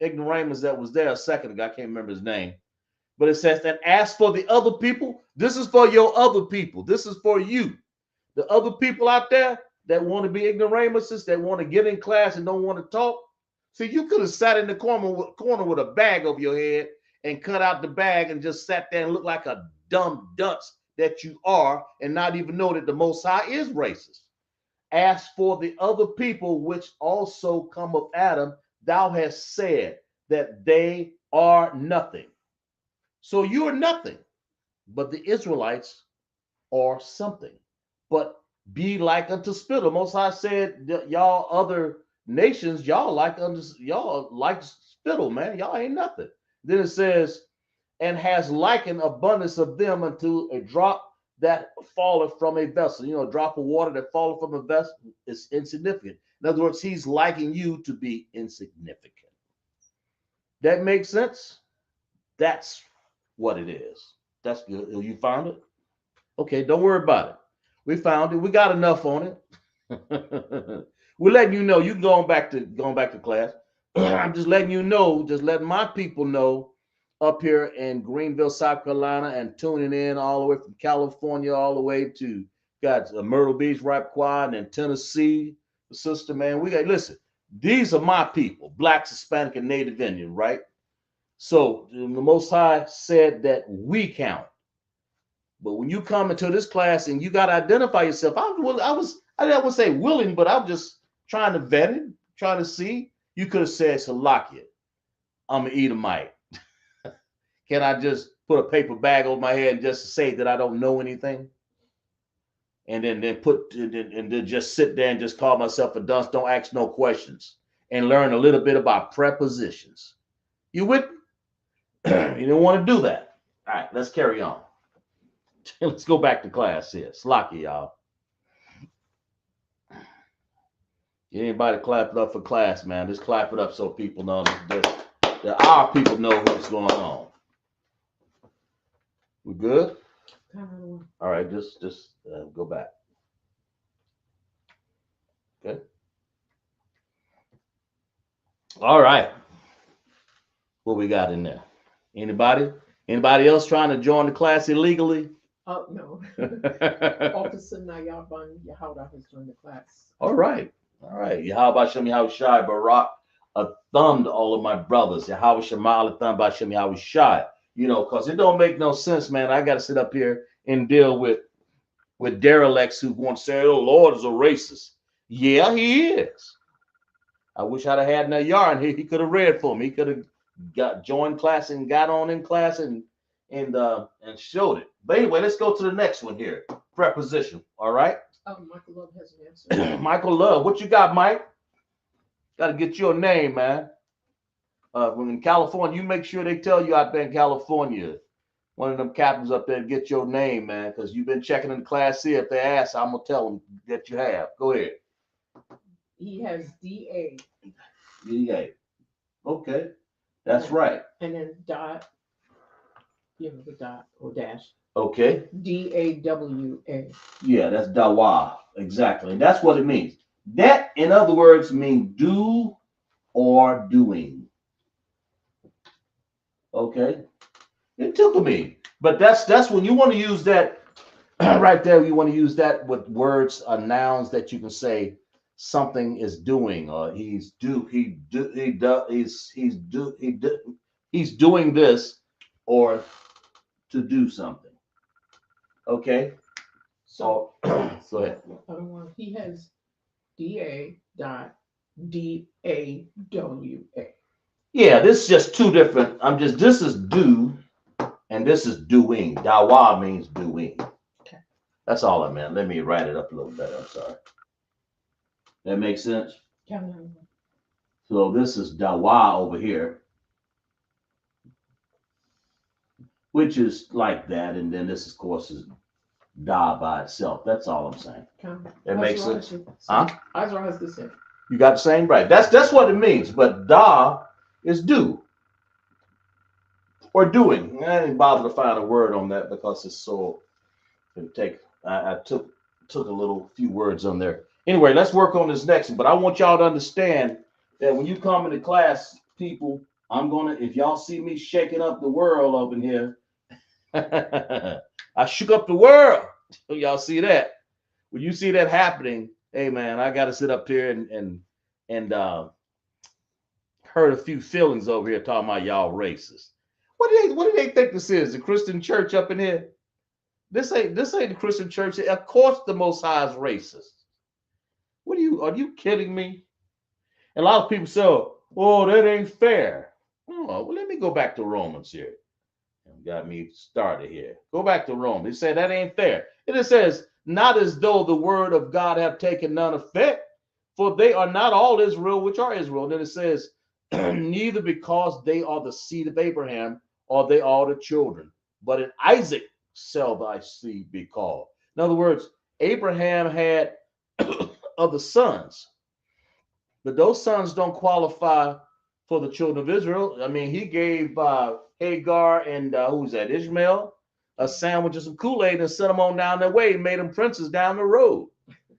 ignoramus that was there a second ago. I can't remember his name. But it says that as for the other people, this is for your other people. This is for you. The other people out there that want to be ignoramuses, that want to get in class and don't want to talk. See, you could have sat in the corner with a bag over your head and cut out the bag and just sat there and looked like a dumb dunce that you are and not even know that the Most High is racist. As for the other people which also come of Adam, thou hast said that they are nothing. So you are nothing, but the Israelites are something. But be like unto spittle. Most High said, y'all other nations, y'all like spittle, man. Y'all ain't nothing. Then it says, and has likened abundance of them unto a drop that falleth from a vessel. You know, a drop of water that falleth from a vessel is insignificant. In other words, he's liking you to be insignificant. That makes sense? That's what it is. That's good. You found it? Okay, don't worry about it. We found it. We got enough on it. We're letting you know. You can going back to class. I'm just letting you know, just letting my people know up here in Greenville, South Carolina, and tuning in all the way from California all the way to got Myrtle Beach, Rappaquan, and Tennessee. The sister, man, we got listen. These are my people, Black, Hispanic, and Native Indian, right? So the Most High said that we count. But when you come into this class and you got to identify yourself, I didn't want to say willing, but I'm just trying to vet it, trying to see. You could have said, Salakia, I'm an Edomite. Can I just put a paper bag over my head and just say that I don't know anything? And then just sit there and just call myself a dunce, don't ask no questions, and learn a little bit about prepositions. You with me? You don't want to do that. All right, let's carry on. Let's go back to class here. Slacky, y'all. Anybody clap it up for class, man? Just clap it up so people know that our people know what's going on. We good? All right, just go back. Okay. All right. What we got in there? Anybody? Anybody else trying to join the class illegally? Oh, no. Officer Nayaban Yahanna has joined the class. All right. All right. Yahweh Shem Yahweh Shai Barak thumbed all of my brothers. Yahweh Shema thumb by Shem Yahweh Shai. You know, because it don't make no sense, man. I got to sit up here and deal with derelicts who want to say, oh, Lord is a racist. Yeah, he is. I wish I'd have had that yarn here. He could have read for me. He could have got joined class and got on in class and showed it. But anyway, let's go to the next one here. Preposition. All right. Oh, Michael Love has an answer. Michael Love, what you got, Mike? Got to get your name, man. When in California, you make sure they tell you out there in California, one of them captains up there, get your name, man, because you've been checking in the class here. If they ask, I'm gonna tell them that you have. Go ahead. He has DA. DA. Okay, that's right. And then dot. You know the dot or dash. Okay. DAWA. Yeah, that's dawa. Exactly. And that's what it means. That, in other words, means do or doing. Okay. It tickled me. But that's when you want to use that right there. You want to use that with words, nouns that you can say something is doing, or he's doing this, or to do something. Okay. So go ahead. He has DA.DAWA. Yeah, this is just two different. This is do and this is doing. Dawa means doing. Okay. That's all I meant. Let me write it up a little better. I'm sorry. That makes sense? Yeah. So this is dawa over here, which is like that. And then this, of course, is da by itself. That's all I'm saying. That makes sense. Huh? Azra has the same. You got the same, right? That's what it means. But da is do or doing. I didn't bother to find a word on that because it's so. I took a little few words on there. Anyway, let's work on this next one. But I want y'all to understand that when you come into class, people, if y'all see me shaking up the world up in here, I shook up the world. Y'all see that? When you see that happening, hey man, I got to sit up here and hurt a few feelings over here talking about y'all racist. What do they think this is? The Christian church up in here? This ain't the Christian church. Of course, the Most High is racist. Are you kidding me? And a lot of people say, "Oh, that ain't fair." Oh, well, let me go back to Romans here. Got me started here. Go back to Romans. He said that ain't fair. And it says, "Not as though the word of God have taken none effect, for they are not all Israel which are Israel." And then it says, "Neither because they are the seed of Abraham, or they are the children, but in Isaac shall thy seed be called." In other words, Abraham had other sons, but those sons don't qualify for the children of Israel. I mean, he gave Hagar and who's that, Ishmael, a sandwich and some Kool-Aid and sent them on down their way and made them princes down the road.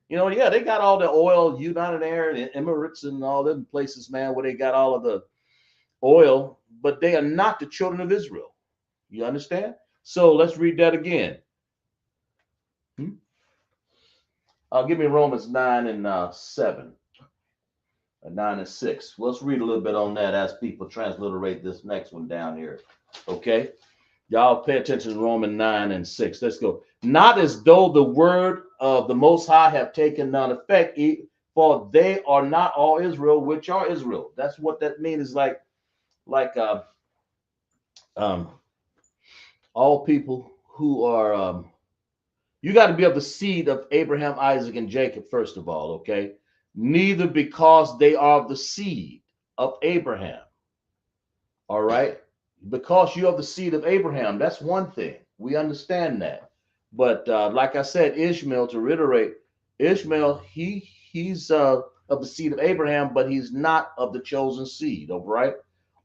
You know, yeah, they got all the oil, United Arab and Emirates and all them places, man, where they got all of the oil, but they are not the children of Israel. You understand? So let's read that again. Give me Romans 9 and 7. 9 and 6. Let's read a little bit on that as people transliterate this next one down here. Okay? Y'all pay attention to Romans 9 and 6. Let's go. "Not as though the word of the Most High have taken none effect, for they are not all Israel which are Israel." That's what that means. Is like all people who are you got to be of the seed of Abraham, Isaac, and Jacob, first of all, okay? "Neither because they are of the seed of Abraham." All right? Because you're of the seed of Abraham, that's one thing. We understand that. But like I said, Ishmael, to reiterate, Ishmael, he's of the seed of Abraham, but he's not of the chosen seed, all right?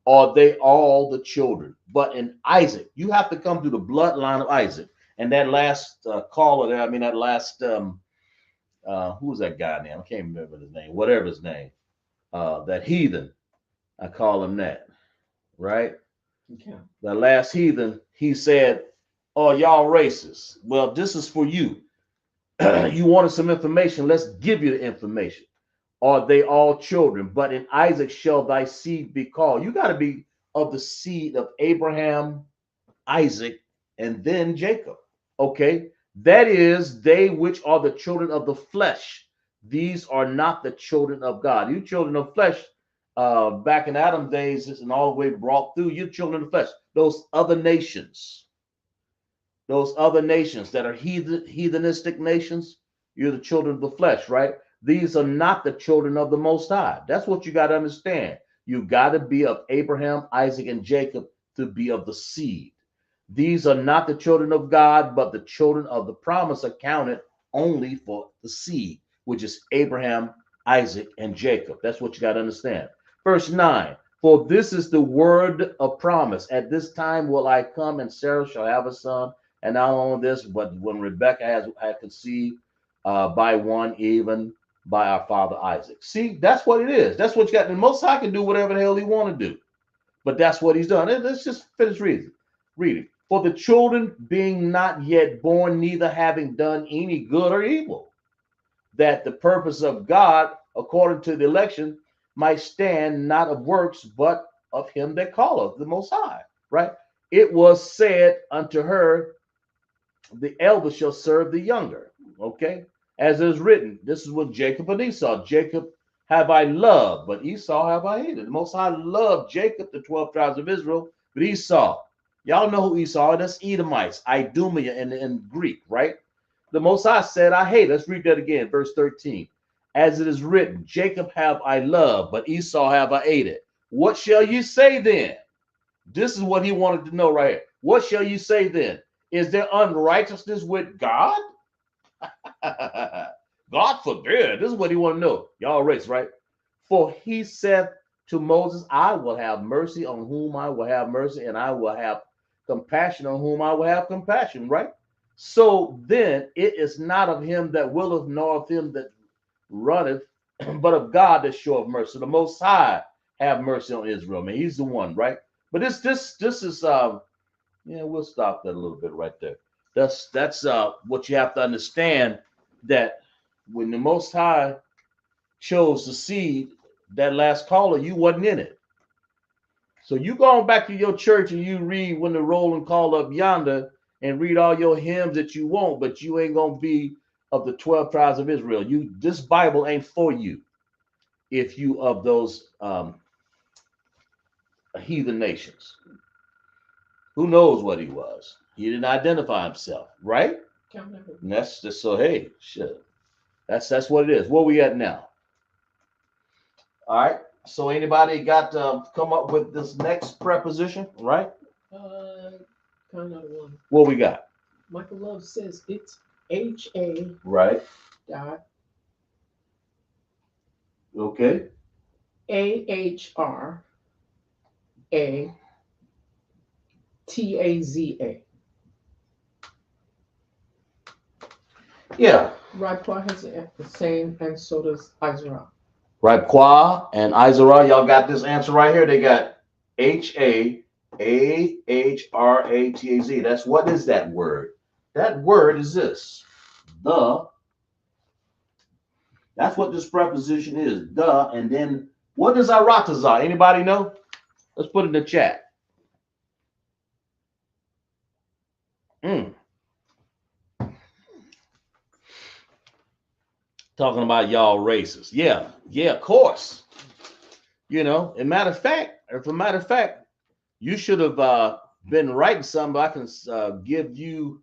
Are they all the children? But in Isaac, you have to come through the bloodline of Isaac. And that last caller there, I mean, that last, who was that guy name? I can't remember his name, whatever his name, that heathen, I call him that, right? Okay. The last heathen, he said, "Oh, y'all racist." Well, this is for you. You wanted some information. Let's give you the information. "Are they all children? But in Isaac shall thy seed be called." You got to be of the seed of Abraham, Isaac, and then Jacob. Okay. "That is, they which are the children of the flesh. These are not the children of God." You children of flesh, back in Adam's days and all the way brought through, you children of the flesh. Those other nations that are heathenistic nations, you're the children of the flesh, right? These are not the children of the Most High. That's what you got to understand. You got to be of Abraham, Isaac, and Jacob to be of the seed. These are not the children of God, but the children of the promise accounted only for the seed, which is Abraham, Isaac, and Jacob. That's what you got to understand. Verse 9, "For this is the word of promise. At this time will I come, and Sarah shall have a son." And not only this, but when Rebekah had conceived by one, even by our father Isaac. See, that's what it is. That's what you got. The Most High can do whatever the hell he want to do. But that's what he's done. And let's just finish reading. "For the children being not yet born, neither having done any good or evil, that the purpose of God, according to the election, might stand, not of works, but of him that calleth, the Most High." Right? "It was said unto her, the elder shall serve the younger." Okay? "As it is written," this is with Jacob and Esau. "Jacob have I loved, but Esau have I hated." The Most High loved Jacob, the 12 tribes of Israel, but Esau, y'all know who Esau is. That's Edomites, Idumea in Greek, right? The Most High said, "I hate." Let's read that again, verse 13. "As it is written, Jacob have I loved, but Esau have I hated. What shall you say then?" This is what he wanted to know right here. What shall you say then? Is there unrighteousness with God? God forbid. This is what he want to know. Y'all race, right? "For he said to Moses, I will have mercy on whom I will have mercy, and I will have compassion on whom I will have compassion," right? "So then it is not of him that willeth, nor of him that runneth, but of God that showeth mercy." The Most High have mercy on Israel, man. He's the one, right? But this is we'll stop that a little bit right there. That's what you have to understand, that when the Most High chose the seed, that last caller, you wasn't in it. So you going back to your church and you read when the rolling call up yonder, and read all your hymns that you want, but you ain't gonna be of the 12 tribes of Israel. This Bible ain't for you if you of those heathen nations. Who knows what he was? He didn't identify himself, right? And that's just so. Hey, shit. That's what it is. Where we at now? All right. So anybody got to come up with this next preposition, right? Kind of one. What we got? Michael Love says it's HA. Right. Dot. Okay. AHRA TAZA. Yeah. Raipur has the same, and so does Izra. Raipur and Izra, y'all got this answer right here. They got HAAHRATAZ. That's what is that word? That word is this. The. That's what this preposition is. The. And then what is Aratazah? Anybody know? Let's put it in the chat. Talking about y'all racist. Yeah, of course. You know, as a matter of fact, you should have been writing something. I can give you,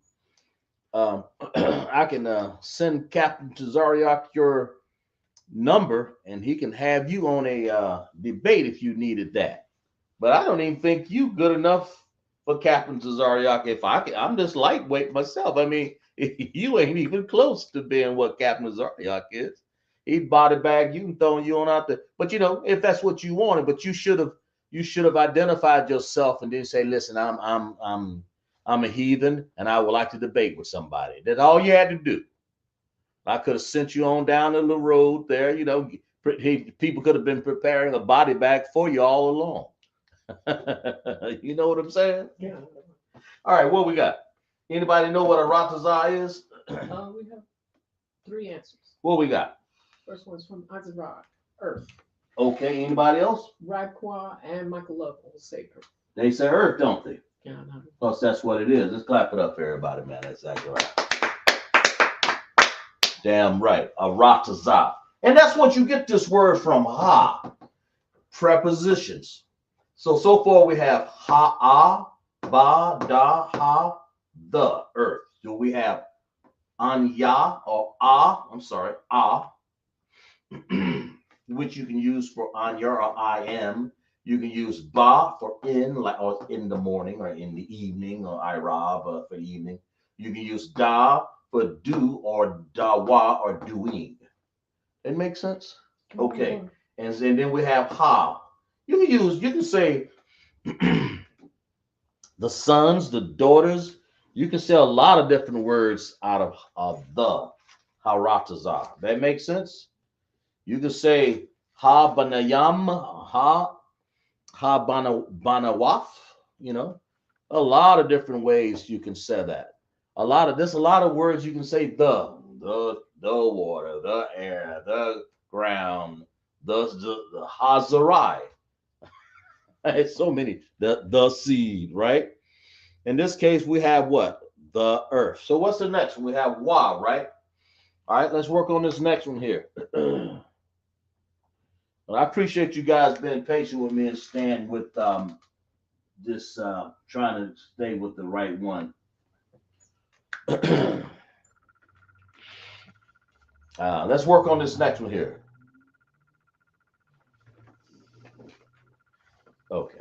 I can send Captain Tazariak your number, and he can have you on a debate if you needed that. But I don't even think you good enough for Captain Tazariak. I'm just lightweight myself. I mean, you ain't even close to being what Captain Tazariak is. He'd body bag you and throwing you on out there. But you know, if that's what you wanted, but you should have identified yourself and then say, listen, I'm a heathen and I would like to debate with somebody. That's all you had to do. I could have sent you on down the little road there. You know, people could have been preparing a body bag for you all along. You know what I'm saying? Yeah. All right, what we got? Anybody know what a Ratazah is? We have 3 answers. What we got? First one's from Azra, Earth. Okay, anybody else? Raipur and Michael Love will say Earth. They say Earth, don't they? Yeah, I know. Plus, that's what it is. Let's clap it up for everybody, man. That's exactly right. Damn right, a Ratazah. And that's what you get this word from, ha. Prepositions. So far we have ha, ba, da, ha, the, earth. Do we have anya or I'm sorry, which you can use for anya or I am. You can use ba for in, like or in the morning or in the evening, or irab for evening. You can use da for do or dawa or doing. It makes sense? Okay. And then we have ha. You can say the sons, the daughters. You can say a lot of different words out of the Haratazah. That makes sense? You can say ha banayam, ha banawaf, you know. A lot of different ways you can say that. A lot of words you can say the water, the air, the ground, the hazarai. It's so many. The seed, right? In this case, we have what? The earth. So what's the next one? We have wa, right? All right, let's work on this next one here. Well, I appreciate you guys being patient with me and staying with this trying to stay with the right one. Let's work on this next one here. Okay.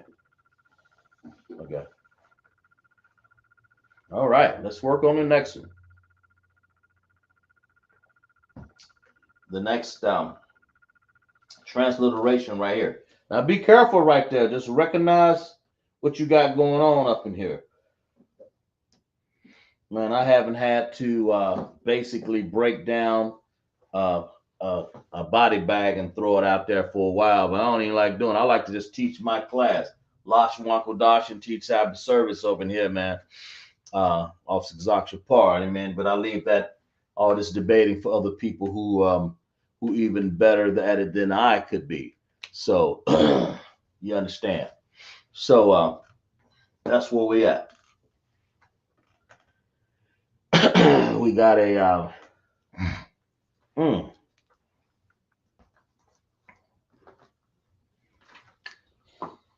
All right, let's work on the next one. The next transliteration right here. Now be careful right there. Just recognize what you got going on up in here. Man, I haven't had to basically break down a body bag and throw it out there for a while, but I don't even like doing it. I like to just teach my class. Lashawan, Qadash, and teach Sabbath service over here, man. Off Zakshapar, man. But I leave that all this debating for other people who even better at it than I could be. So you understand. So that's where we at. We got a mm,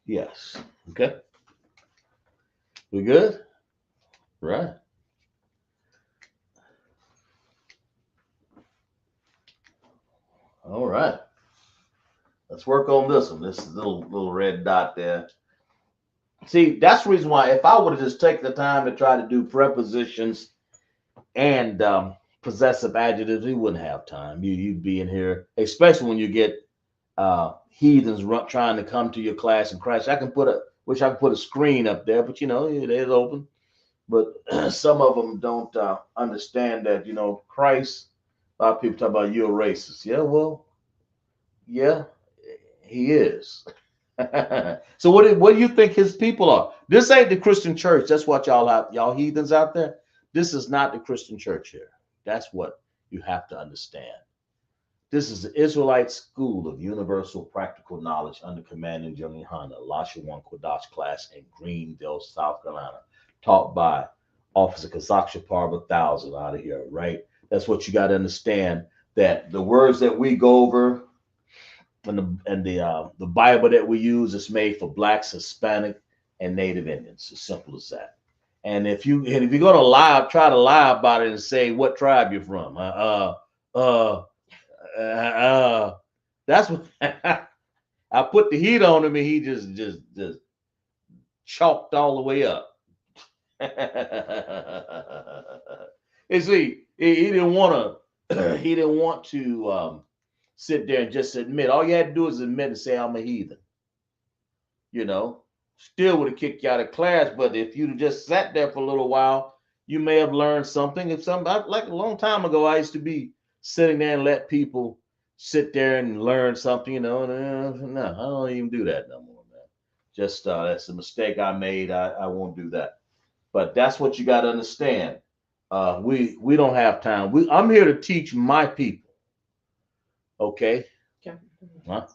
yes. Okay. We good? Right. All right. Let's work on this one. This little red dot there. See, that's the reason why if I would have just taken the time to try to do prepositions and possessive adjectives, we wouldn't have time. You'd be in here, especially when you get heathens trying to come to your class and crash. Wish I could put a screen up there, but it is open. But some of them don't understand that Christ. A lot of people talk about you're racist. Yeah, well, yeah, he is. So what do you think his people are? This ain't the Christian church. That's what y'all heathens out there. This is not the Christian church here. That's what you have to understand. This is the Israelite School of Universal Practical Knowledge under commanding General Yahanna, Lashawan Qadash class in Greenville, South Carolina, taught by Officer Kazak Shapar 1000 out of here, right? That's what you got to understand, that the words that we go over and the Bible that we use is made for blacks, Hispanic, and Native Indians. As simple as that. And if you're gonna lie, try to lie about it and say what tribe you're from. That's what I put the heat on him, and he just chalked all the way up. And see, he didn't want to. He didn't want to sit there and just admit. All you had to do is admit and say, I'm a heathen. Still would have kicked you out of class, but if you'd just sat there for a little while, you may have learned something. Like a long time ago, I used to be sitting there and let people sit there and learn something, no, I don't even do that no more, man. Just that's a mistake I made. I won't do that. But that's what you got to understand. We don't have time. I'm here to teach my people. Okay. Yeah. Huh?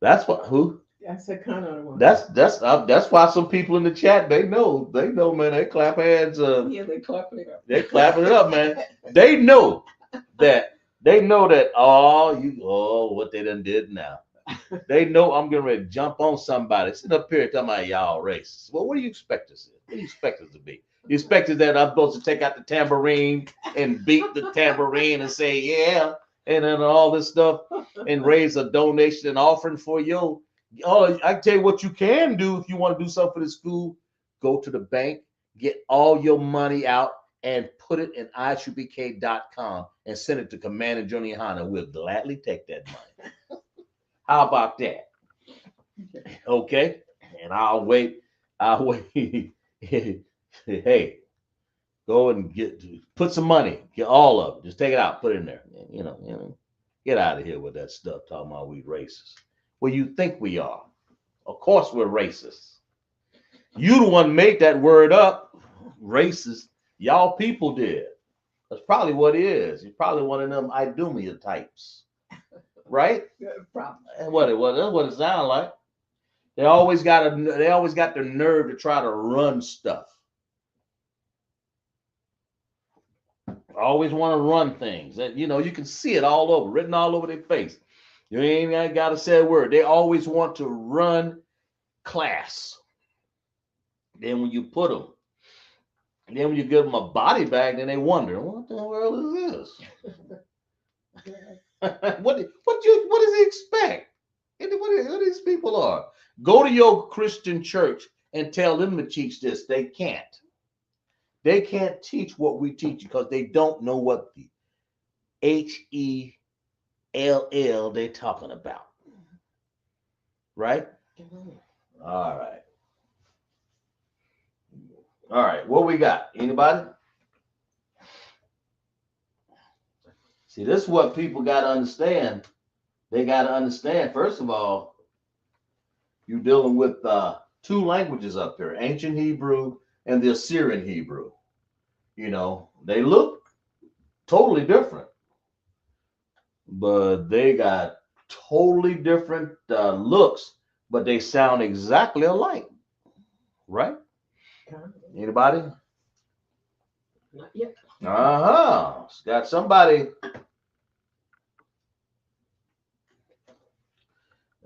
That's what who? That's a kind of one. That's why some people in the chat they know, man. They clap hands. Yeah, they clapping it up. They clapping it up, man. They know that. What they done did now. They know I'm getting ready to jump on somebody. Sitting up here talking about y'all racist. Well, what do you expect us to? What do you expect us to be? You expect us that I'm supposed to take out the tambourine and beat the tambourine and say yeah, and then all this stuff and raise a donation and offering for you. Oh, I can tell you what you can do if you want to do something for the school. Go to the bank, get all your money out, and put it in ISUPK.com and send it to Command and Junior Yahanna. We'll gladly take that money. How about that? Okay. And I'll wait. Hey, go and put some money. Get all of it. Just take it out. Put it in there. Get out of here with that stuff talking about we racist. Well, you think we are. Of course we're racist. You the one made that word up, racist. Y'all people did. That's probably what it is. You're probably one of them Idumea types. Right? Probably. And that's what it sounds like. They always got the nerve to try to run stuff. Always want to run things. You can see it all over, written all over their face. You ain't got to say a word. They always want to run class. Then when you put them, then when you give them a body bag, then they wonder, what the world is this? What does he expect? What these people are? Go to your Christian church and tell them to teach this. They can't. They can't teach what we teach because they don't know what the HELL they're talking about. Right? All right. All right. What we got? Anybody? See, this is what people got to understand. They got to understand, first of all, you're dealing with two languages up here, ancient Hebrew and the Assyrian Hebrew. They look totally different, but they got totally different looks, but they sound exactly alike, right? Anybody? Not yet. It's got somebody.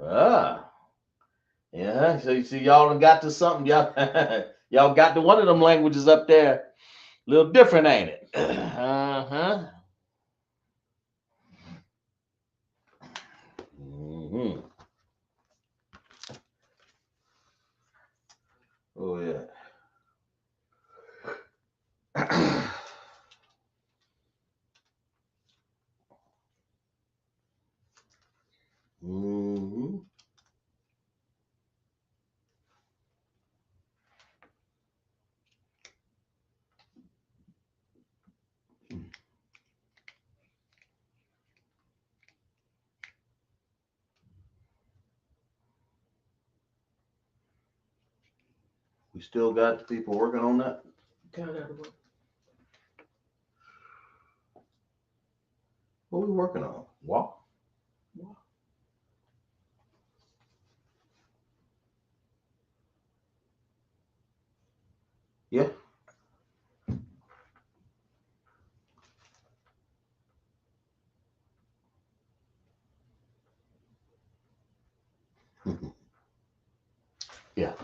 Yeah. So you see, y'all done got to something. Y'all, y'all got to one of them languages up there. A little different, ain't it? Mm-hmm. Oh yeah. Mm-hmm. We still got the people working on that. What are we working on? What? Yeah. Yeah.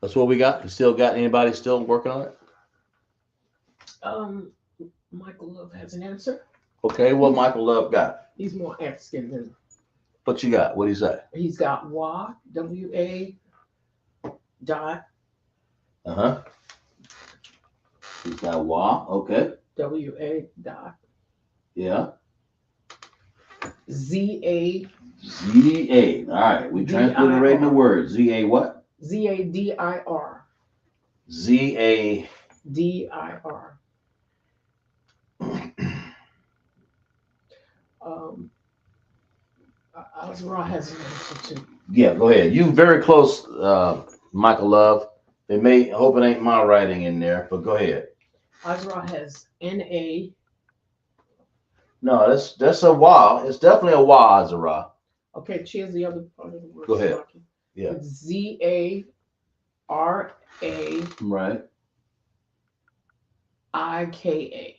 That's what we got. We still got anybody still working on it? Michael Love has an answer. Okay, what Michael Love got? He's more African than. What you got? What do you say? He's got WA, W-A dot. Uh-huh. He's got WA, okay. W-A dot. Yeah. Z-A. Z-A. All right, we transliterating the word. Z-A what? Z-A-D-I-R. Z-A. D-I-R. Azra has an answer too. Yeah, go ahead. You very close, Michael Love. They may hope it ain't my writing in there, but go ahead. Azra has N-A. No, that's a wa. It's definitely a wa, Azra. Okay, cheers the other part of the word. Go ahead. Yeah. It's Z-A-R-A. Right. I-K-A.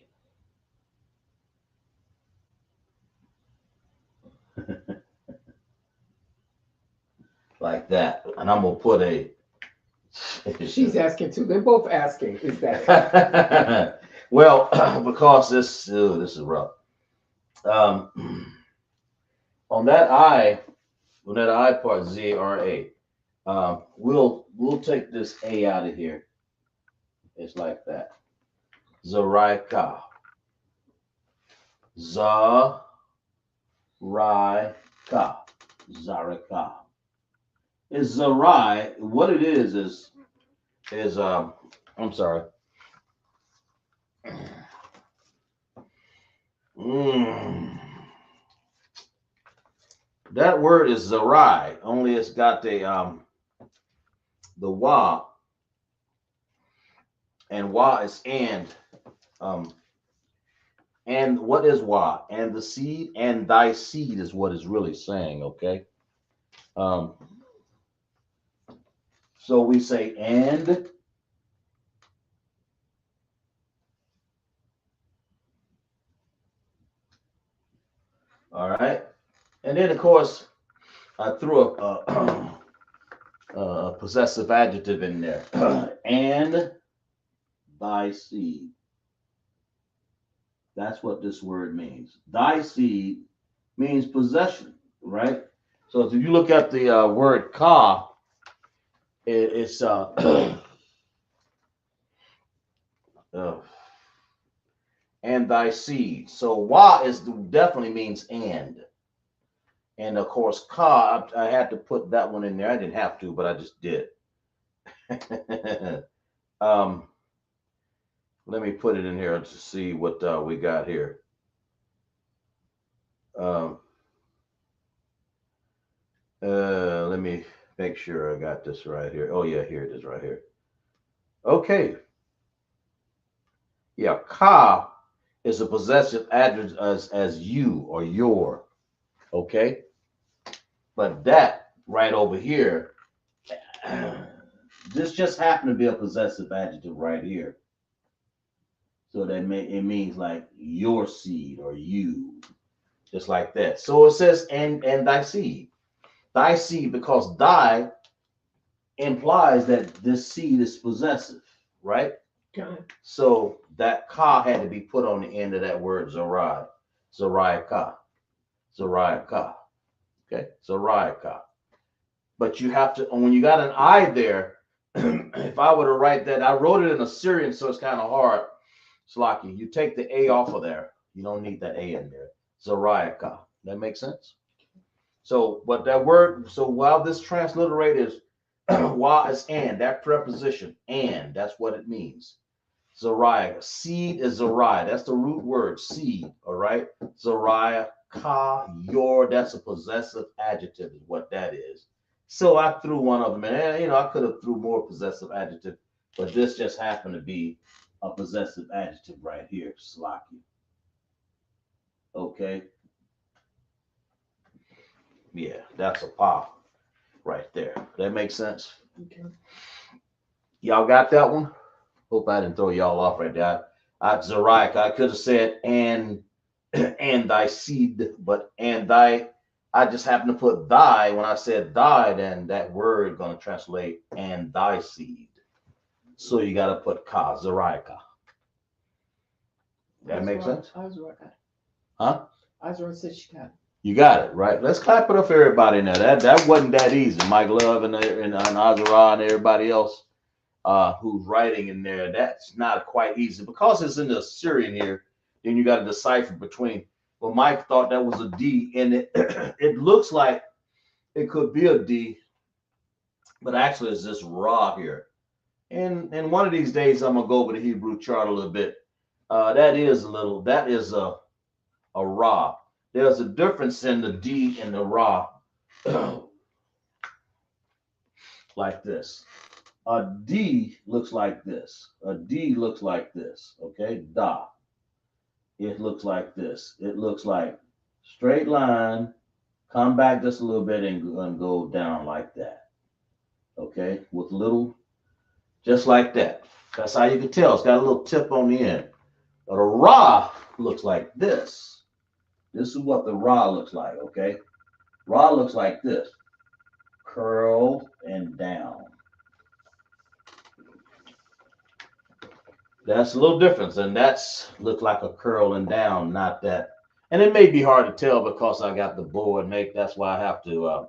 Like that. And I'm gonna put a. She's asking too. They're both asking. Is that? Well, because this is rough. On that I part, Z-A-R-A, we'll take this A out of here. It's like that. Zaraika. Zarika. Zarika. It's Zarai. What it is I'm sorry. That word is Zarai, only it's got the wa, and wa is and what is wa? And the seed, and thy seed is what is really saying, okay? So we say and. All right. And then, of course, I threw a possessive adjective in there. And thy seed. That's what this word means. Thy seed means possession, right? So if you look at the word ka, it's and thy seed. So wa is definitely means and. And of course, ka, I had to put that one in there. I didn't have to, but I just did. Let me put it in here to see what we got here. Let me make sure I got this right here. Oh yeah, here it is right here. Okay. Yeah, ka is a possessive adjective as you or your. Okay. But that right over here, this just happened to be a possessive adjective right here. So it means like your seed or you, just like that. So it says and thy seed, because thy implies that this seed is possessive, right? Okay. So that ka had to be put on the end of that word Zariah. Zariah ka. Zariah ka. Okay, Zariah ka. But you have to, when you got an I there, if I were to write that, I wrote it in Assyrian, so it's kind of hard. Slocky, you take the A off of there. You don't need that A in there. Zariah ka. That makes sense? So, but that word, so while this transliterate is while it's and, that preposition, and, that's what it means. Zariah. Seed is Zariah. That's the root word, seed. All right. Zariah, ka, your, that's a possessive adjective, is what that is. So I threw one of them in. I could have threw more possessive adjective, but this just happened to be a possessive adjective right here, Slocky. Okay. Yeah, that's a pa right there. That makes sense. Okay. Y'all got that one? Hope I didn't throw y'all off right there. Zariah, I could have said and thy seed, but and thy, I just happened to put thy. When I said thy, then that word gonna translate and thy seed. So you gotta put ka, Zariah. That makes sense? Huh? You got it, right? Let's clap it up for everybody in there. That wasn't that easy. Mike Love and Azariah and everybody else who's writing in there. That's not quite easy because it's in the Assyrian here. Then you got to decipher between. Well, Mike thought that was a D, and it it looks like it could be a D, but actually it's this Ra here. And one of these days I'm gonna go over the Hebrew chart a little bit. That is a Ra. There's a difference in the D and the Ra, like this. A D looks like this. A D looks like this. Okay, da. It looks like this. It looks like straight line, come back just a little bit and go down like that. Okay, with little, just like that. That's how you can tell. It's got a little tip on the end. But a Ra looks like this. This is what the Ra looks like. Okay, Ra looks like this. Curl and down. That's a little difference, and that's look like a curl and down, not that. And it may be hard to tell because I got the board make. That's why I have to.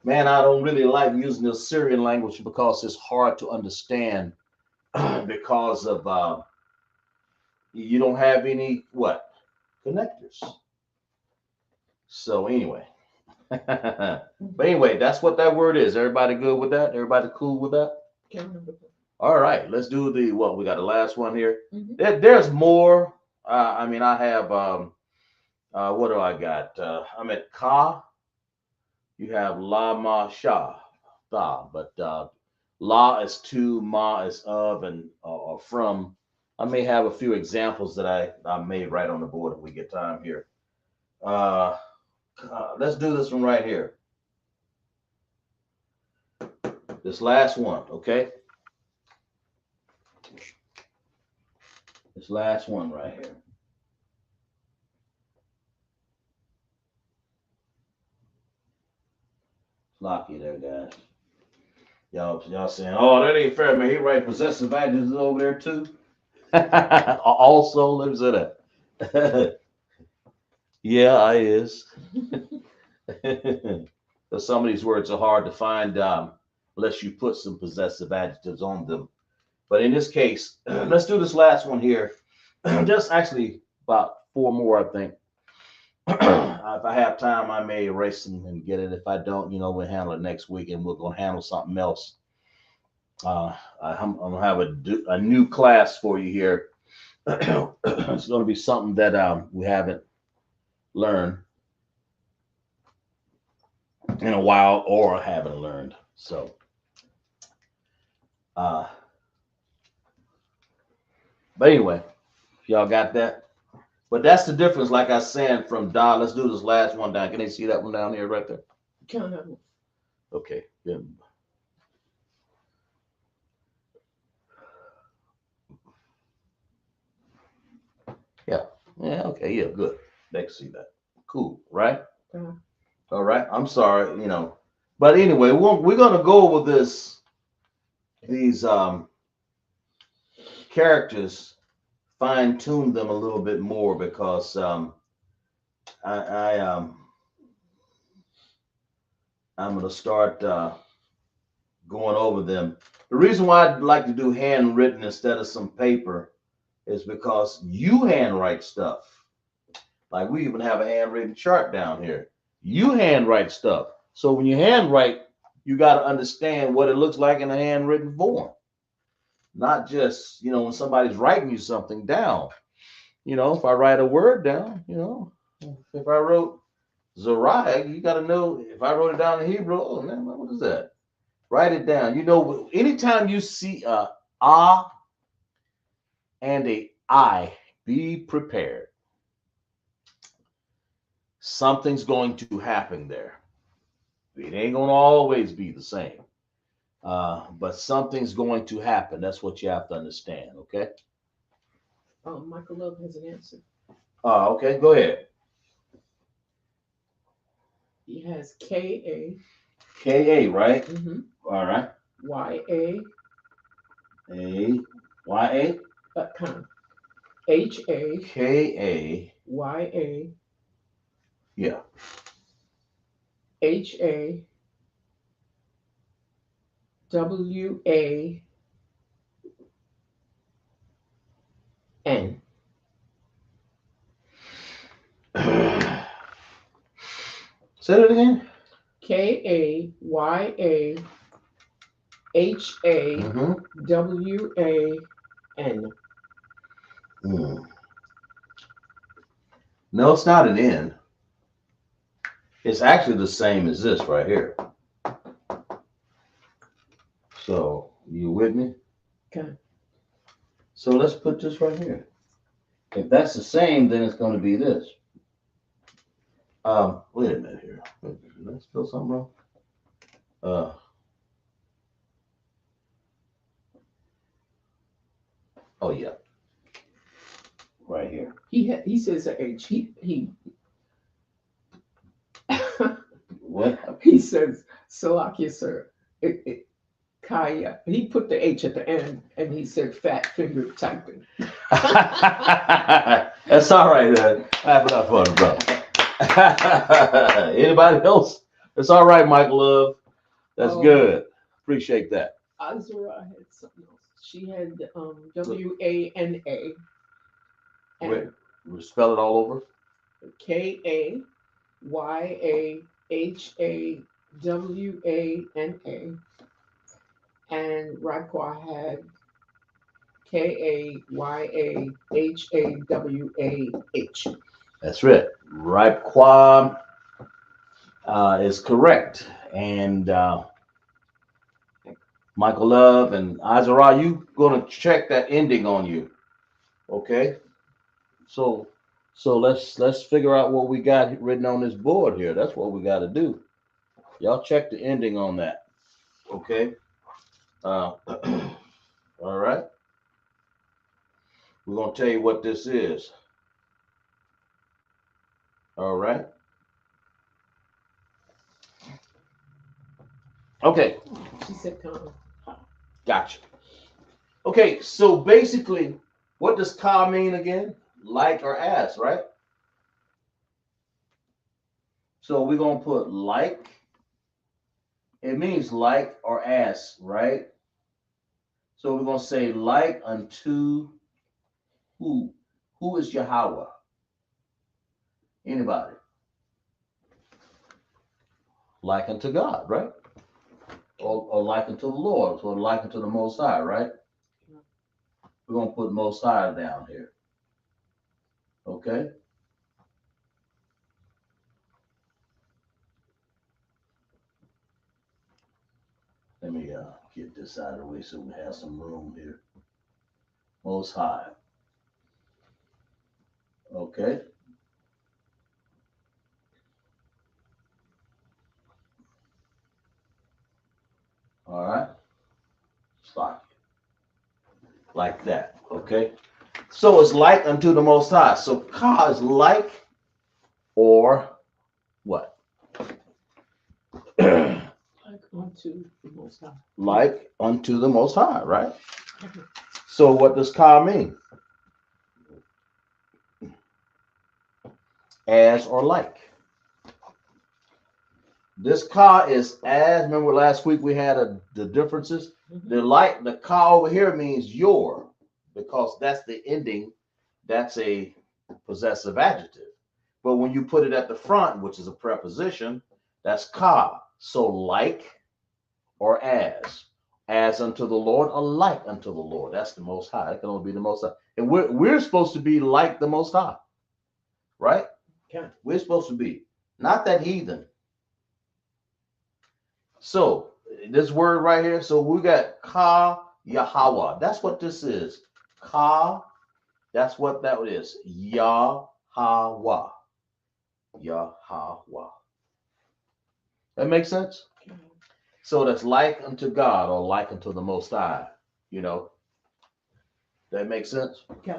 Man, I don't really like using the Syrian language because it's hard to understand because of you don't have any what connectors. So anyway, but anyway, that's what that word is. Everybody good with that? Everybody cool with that? All right, let's do the what we got the last one here. There's more. I mean, I have what do I got? I'm at Ka. You have La Ma Sha, Tha, but La is to, Ma is of, and or from. I may have a few examples that I made right on the board if we get time here. Let's do this one right here. This last one, okay? This last one right here. Lucky there, guys. Y'all saying, oh, that ain't fair, man. He write possessive adjectives over there too. Also lives in it. Yeah, I is. Because some of these words are hard to find unless you put some possessive adjectives on them. But in this case, let's do this last one here. Just actually about four more, I think. If I have time, I may erase them and get it. If I don't, we'll handle it next week, and we're gonna handle something else. I'm gonna have a new class for you here. It's gonna be something that we haven't learned in a while or haven't learned. So, but anyway, y'all got that. But that's the difference, like I said, from Da. Let's do this last one down. Can they see that one down here right there? Okay. Yeah. Yeah. Yeah. Okay. Yeah. Good. They can see that. Cool. Right. Uh, All right. I'm sorry. But anyway, we're gonna go over these characters, fine tune them a little bit more because I I'm gonna start going over them. The reason why I'd like to do handwritten instead of some paper is because you handwrite stuff. Like we even have a handwritten chart down here. You handwrite stuff. So when you handwrite, you got to understand what it looks like in a handwritten form. Not just, when somebody's writing you something down. If I write a word down, if I wrote Zariah, you got to know if I wrote it down in Hebrew, oh man, what is that? Write it down. Anytime you see a ah and a I, be prepared. Something's going to happen there. It ain't going to always be the same. But something's going to happen. That's what you have to understand. Okay. Michael Love has an answer. Okay. Go ahead. He has K K A, right? A. Mm-hmm. All right. Y A. A Y A. H A. K A. Y A. Yeah. H A. W A. N. Say it again. K A Y A H A W A N. No, it's not an N. It's actually the same as this right here. So, you with me? Okay. So let's put this right here. If that's the same, then it's going to be this. Wait a minute here. Did I spell something wrong? Oh yeah, right here. He says a H. He What? he says Salakia sir. Kaya. He put the H at the end and he said fat finger typing. That's all right, man. Laugh it up for him, bro. Anybody else? It's all right, Michael Love. That's good. Appreciate that. Azura had something else. She had WANA. Wait, we'll spell it all over. KAYAHAWANA. And Raquel had KAYAHAWAH. That's right. Raquel is correct. And Michael Love and Azara, you gonna check that ending on you. Okay. So let's figure out what we got written on this board here. That's what we got to do. Y'all check the ending on that. Okay. All right. We're gonna tell you what this is. All right. Okay. She said, "Come." Gotcha. Okay. So basically, what does "ka" mean again? Like or as, right? So we're gonna put like. It means like or as, right? So we're gonna say like unto who? Who is Yahweh? Anybody? Like unto God, right? Or like unto the Lord, or like unto the Most High, right? We're gonna put Most High down here. Okay. Let me get this out of the way so we have some room here. Most High. Okay. All right. Stop. Like that. Okay. So it's like unto the Most High. So ka is like or what? Like unto the Most High. Like unto the Most High, right? So what does ka mean? As or like. This ka is as. Remember last week we had the differences. The like, the ka over here means your, because that's the ending. That's a possessive adjective. But when you put it at the front, which is a preposition, that's ka. So like or as unto the Lord, or like unto the Lord. That's the Most High. That can only be the Most High. And we're supposed to be like the Most High, right? Okay. We're supposed to be, not that heathen. So this word right here. So we got ka Yahweh. That's what this is. Ka. That's what that is. Yahweh. Yahweh. That makes sense? Okay. So that's like unto God or like unto the Most High. You know, that makes sense? Okay.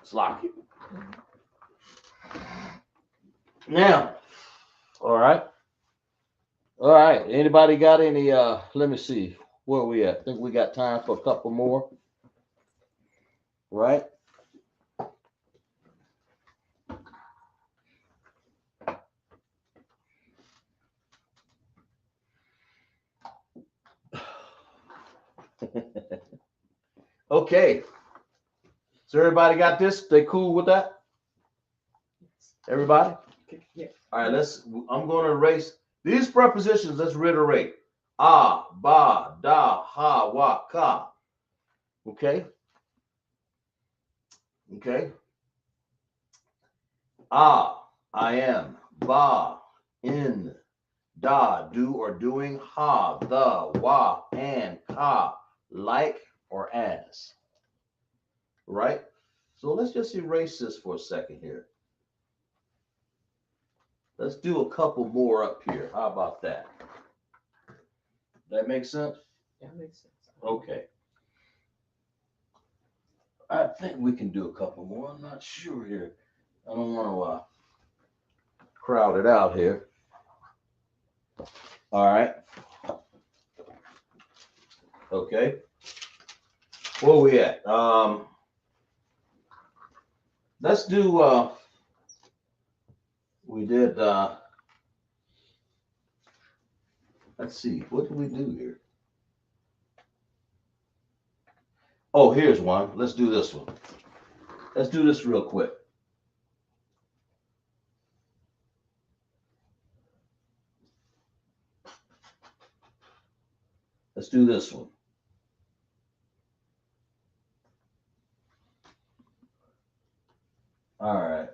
It's like it. Now, all right. All right. Anybody got any let me see. Where are we at? I think we got time for a couple more. Right? Okay. So everybody got this? They cool with that? Everybody? Okay. Yeah. All right, I'm going to erase these prepositions. Let's reiterate. Ah, ba, da, ha, wa, ka. Okay? Okay? Ah, I am. Ba, in. Da, do or doing. Ha, the, wa, and, ka, like or as. Right? So let's just erase this for a second here. Let's do a couple more up here. How about that? That makes sense? That makes sense. Okay. I think we can do a couple more. I'm not sure here. I don't want to crowd it out here. All right. Okay. Where we at? Let's do. We did. Let's see. What did we do here? Oh, here's one. Let's do this one. Let's do this real quick. Let's do this one. All right.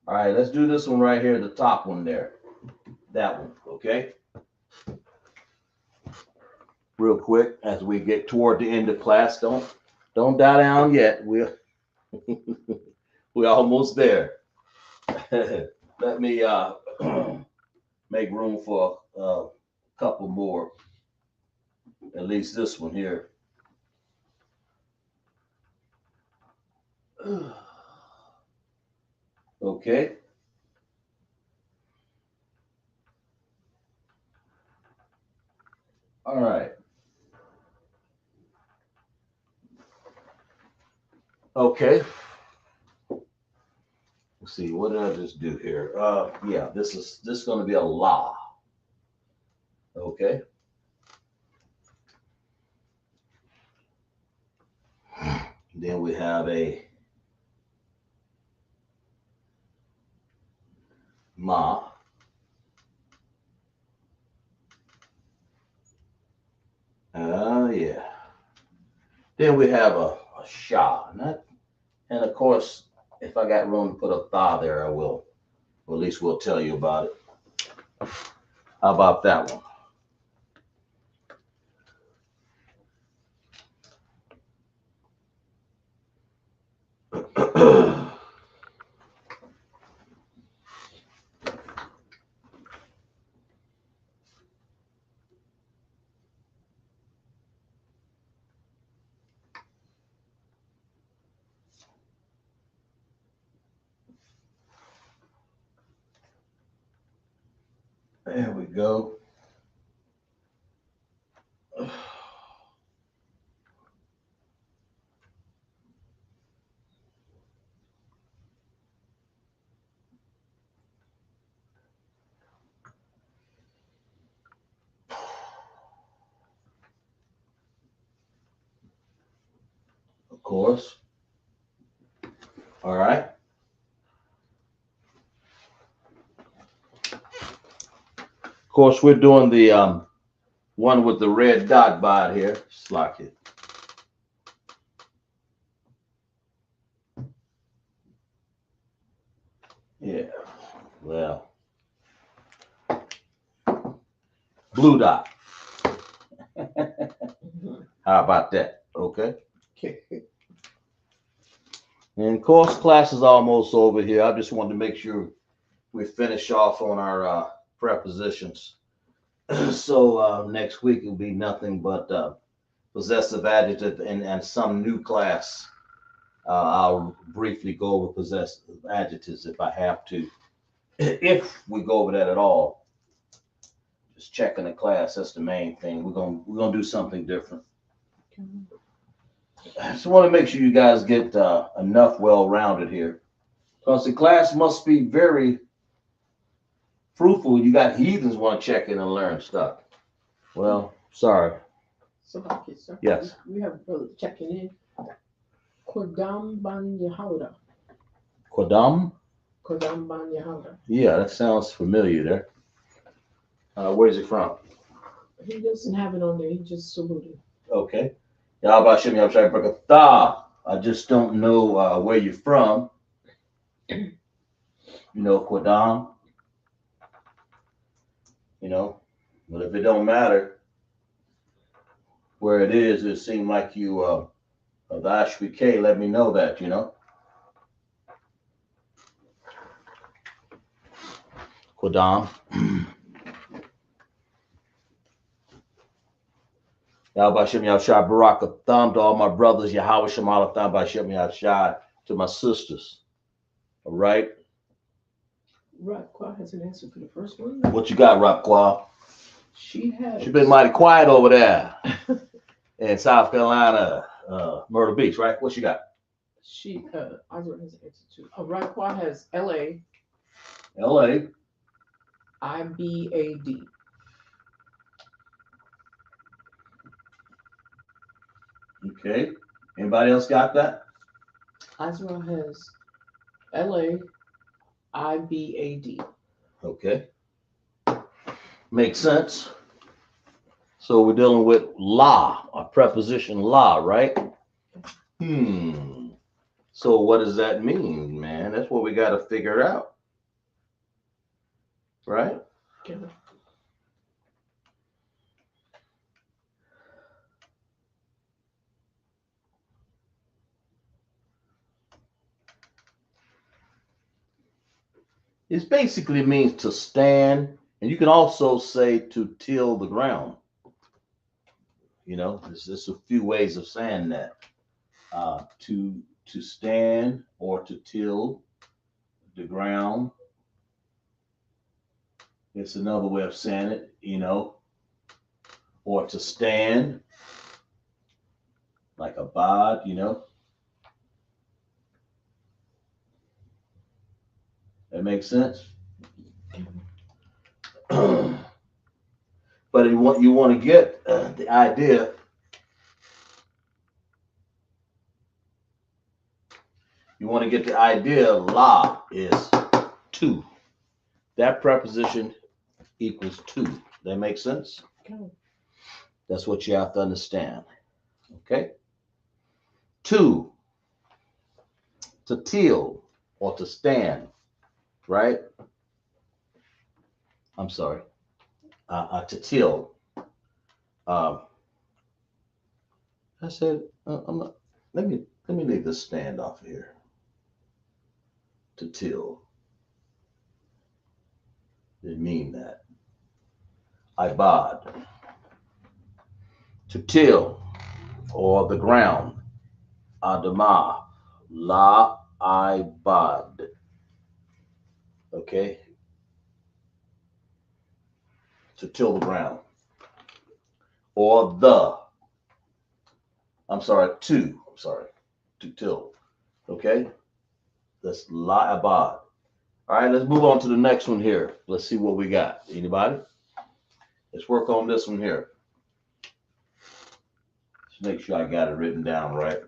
All right, let's do this one right here, the top one there. That one, okay? Real quick, as we get toward the end of class, don't die down yet. We're almost there. Let me make room for a couple more. At least this one here. Okay. All right. Okay. Let's see. What did I just do here? Yeah, this is going to be a la. Okay. Then we have a ma. Yeah. Then we have a sha. And of course, if I got room to put a tha there, I will. Or at least we'll tell you about it. How about that one? There we go. Of course. All right. Of course, we're doing the one with the red dot by it here. Slack it. Yeah. Well, blue dot. How about that? Okay. And of course, class is almost over here. I just wanted to make sure we finish off on our prepositions. So next week will be nothing but possessive adjective and some new class. I'll briefly go over possessive adjectives if I have to. If we go over that at all, just checking the class. That's the main thing. We're gonna do something different. I just want to make sure you guys get enough well-rounded here, because the class must be very fruitful. You got heathens want to check in and learn stuff. Well, sorry. So, sir, Yes. we have a brother checking in. Kodam ban Yehuda. Qadash? Kodam ban Yehuda. Yeah, that sounds familiar there. Where's he from? He doesn't have it on there. He just saluted. Okay. I just don't know where you're from. You know, Qadash. You know, but if it don't matter where it is, it seemed like you the ISUPK let me know that, you know. Qadash. Yahbashim Yahshai Barakatham to all my brothers, Yahweh Shemalatham Bashim Yahshai to my sisters. All right. Rakwa has an answer for the first one. What you got, Rapqua? She's been mighty quiet over there in South Carolina, Myrtle Beach, right? What you got? Azra has an answer too. Rakwa has LA. LA. IBAD. Okay. Anybody else got that? Azra has LA. IBAD. Okay. Makes sense. So we're dealing with la, a preposition la, right? So what does that mean, man? That's what we got to figure out. Right? Okay. It basically means to stand, and you can also say to till the ground. You know, there's a few ways of saying that. To stand or to till the ground. It's another way of saying it, you know, or to stand like abad, you know. That makes sense. But you want to get the idea. You want to get the idea of la is two. That preposition equals two. That makes sense? Okay. That's what you have to understand. Okay? Two, to till or to stand, right? I'm sorry. To till. I said, I'm not, let me leave this stand off here. To till. Didn't mean that. Ibad. To till or the ground. Adama. La ibad. Okay. to till the ground. Or to till. Okay? That's la'abad. All right, let's move on to the next one here. Let's see what we got. Anybody? Let's work on this one here. Let's make sure I got it written down right.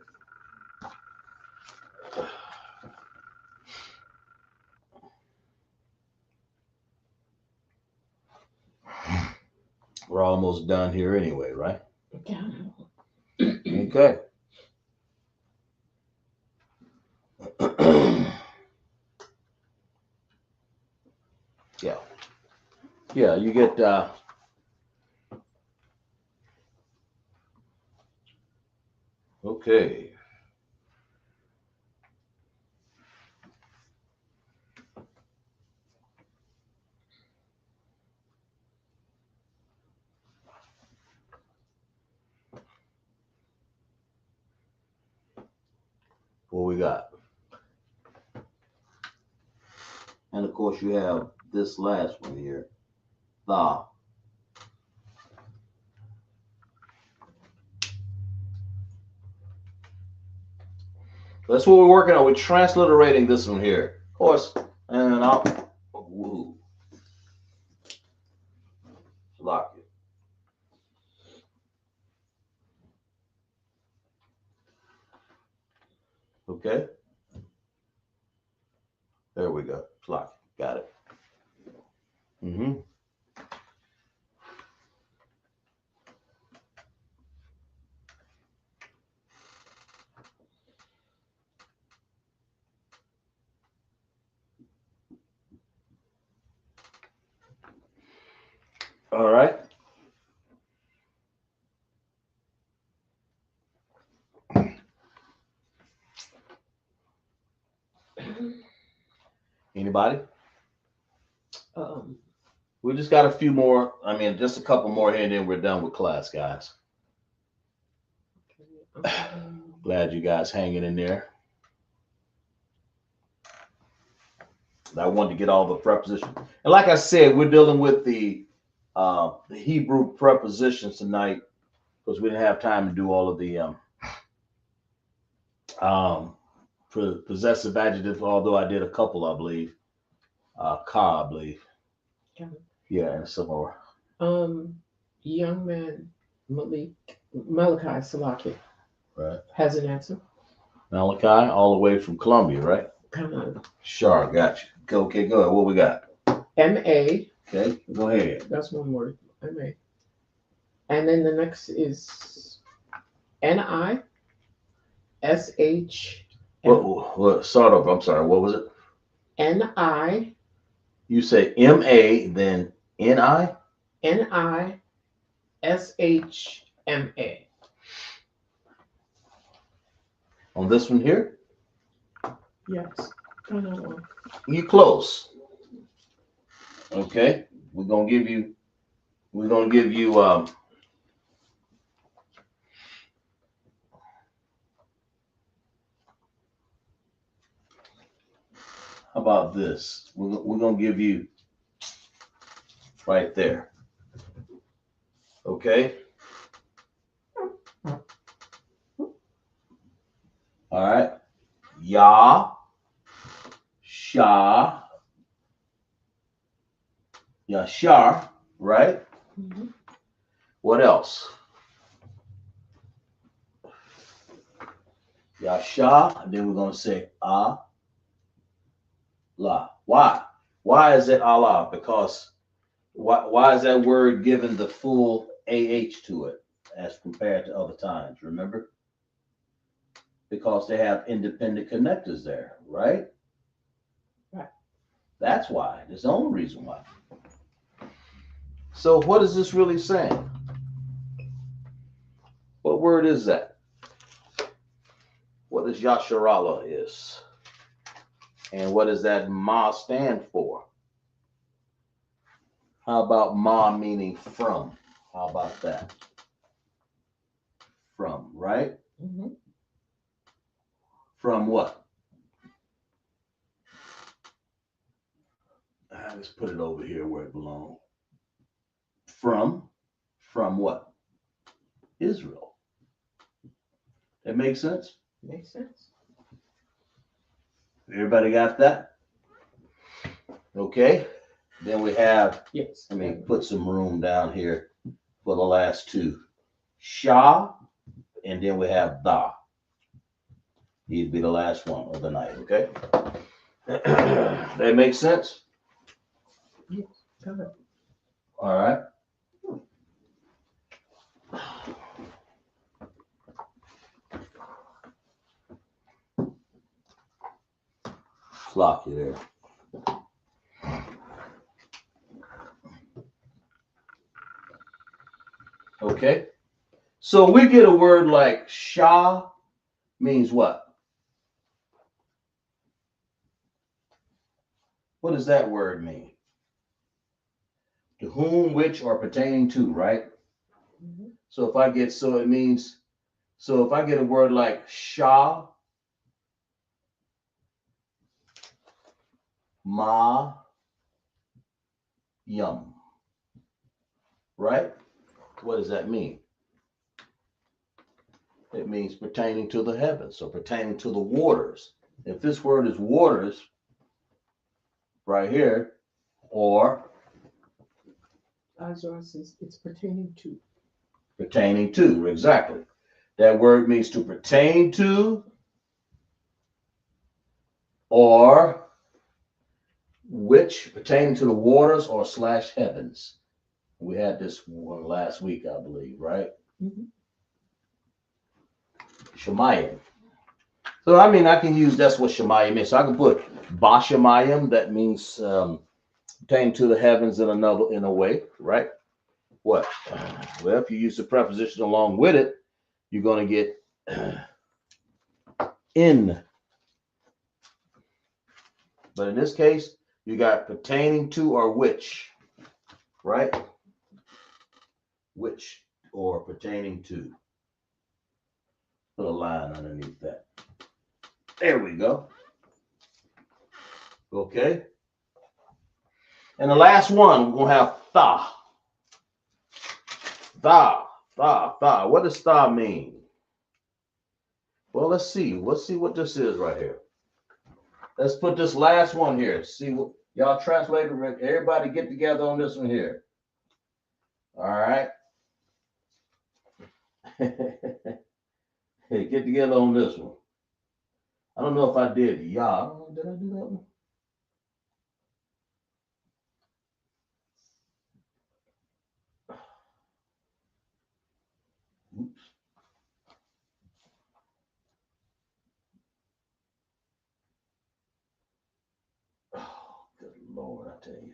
We're almost done here anyway, right? Okay. Yeah, you get okay. What we got? And of course you have this last one here. The. That's what we're working on. We're transliterating this one here. Of course, and I'll lock it. Okay. There we go. Lock. Got it. All right. Anybody? We just got a few more. I mean, just a couple more here, and then we're done with class, guys. Glad you guys hanging in there. I wanted to get all the prepositions, and like I said, we're dealing with the Hebrew prepositions tonight because we didn't have time to do all of the possessive adjectives. Although I did a couple, I believe. Ka, I believe. Yeah, and some more. Young man Malachi Salaki. Right. Has an answer. Malachi, all the way from Columbia, right? Come on. Sure, got you. Okay, go ahead. What we got? M-A. Okay, go ahead. That's one word. M-A. And then the next is N-I-S-H. What sort of? I'm sorry. What was it? N-I. You say M-A, then N-I? N-I-S-H-M-A. On this one here? Yes. You close. Okay. We're gonna give you how about this? We're gonna give you right there. Okay. All right. Ya, Sha, Yashar, right? Mm-hmm. What else? Yasha, and then we're going to say Allah. Why? Why is it Allah? Because why is that word given the full AH to it as compared to other times? Remember? Because they have independent connectors there, right? Right. That's why. There's the only reason why. So what is this really saying? What word is that? What does Yasharala is? And what does that ma stand for? How about ma meaning from? How about that? From, right? Mm-hmm. From what? Let's put it over here where it belongs. from what? Israel. That makes sense? Makes sense. Everybody got that? Okay. Then we have, Yes. let me put some room down here for the last two. Shah, and then we have Da. These be the last one of the night, okay? That makes sense? Yes. Go ahead. All right. Lock you there. Okay. So we get a word like Shah means what? What does that word mean? To whom, which, or pertaining to, right? Mhm. So if I get, so if I get a word like Shah, Ma, Yum, right? What does that mean? It means pertaining to the heavens, so pertaining to the waters. If this word is waters, right here, or Azor says it's pertaining to. pertaining to, exactly. That word means to pertain to, or which pertaining to the waters or slash heavens. We had this one last week, I believe, right? Mm-hmm. Shemayim. So I mean, I can use that's what Shemayim is. So I can put Bashemayim, that means pertaining to the heavens in a way, right? What? Well, if you use the preposition along with it, you're going to get in. But in this case, you got pertaining to or which, right? Which or pertaining to. Put a line underneath that. There we go. Okay. And the last one, we're going to have tha. Tha, tha, tha. What does tha mean? Well, let's see. Let's see what this is right here. Let's put this last one here. See what y'all translate. Everybody get together on this one here. All right. Hey, get together on this one. I don't know if I did. Yeah. Did I do that one? Oops. Oh, good Lord, I tell you.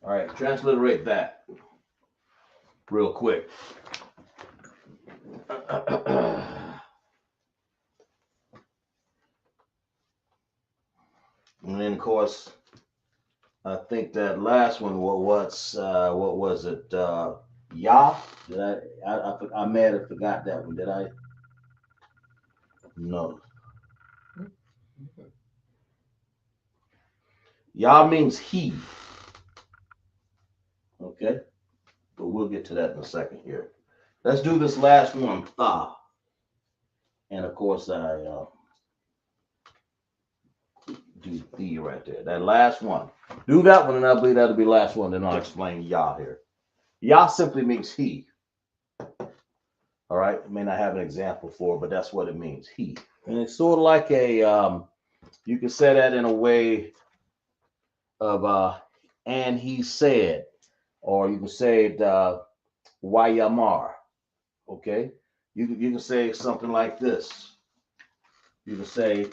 All right, transliterate that real quick. And then, of course, I think that last one, what was it? Yah? Did I may have forgot that one. Did I? No. Yah means he. Okay, but we'll get to that in a second here. Let's do this last one, tha. And of course, I do the right there. That last one. Do that one, and I believe that'll be the last one. Then I'll explain Yah here. Yah simply means he. All right. I may not have an example for it, but that's what it means. He. And it's sort of like a, you can say that in a way of, and he said, or you can say it, Wayamar. Okay. You can say something like this. You can say,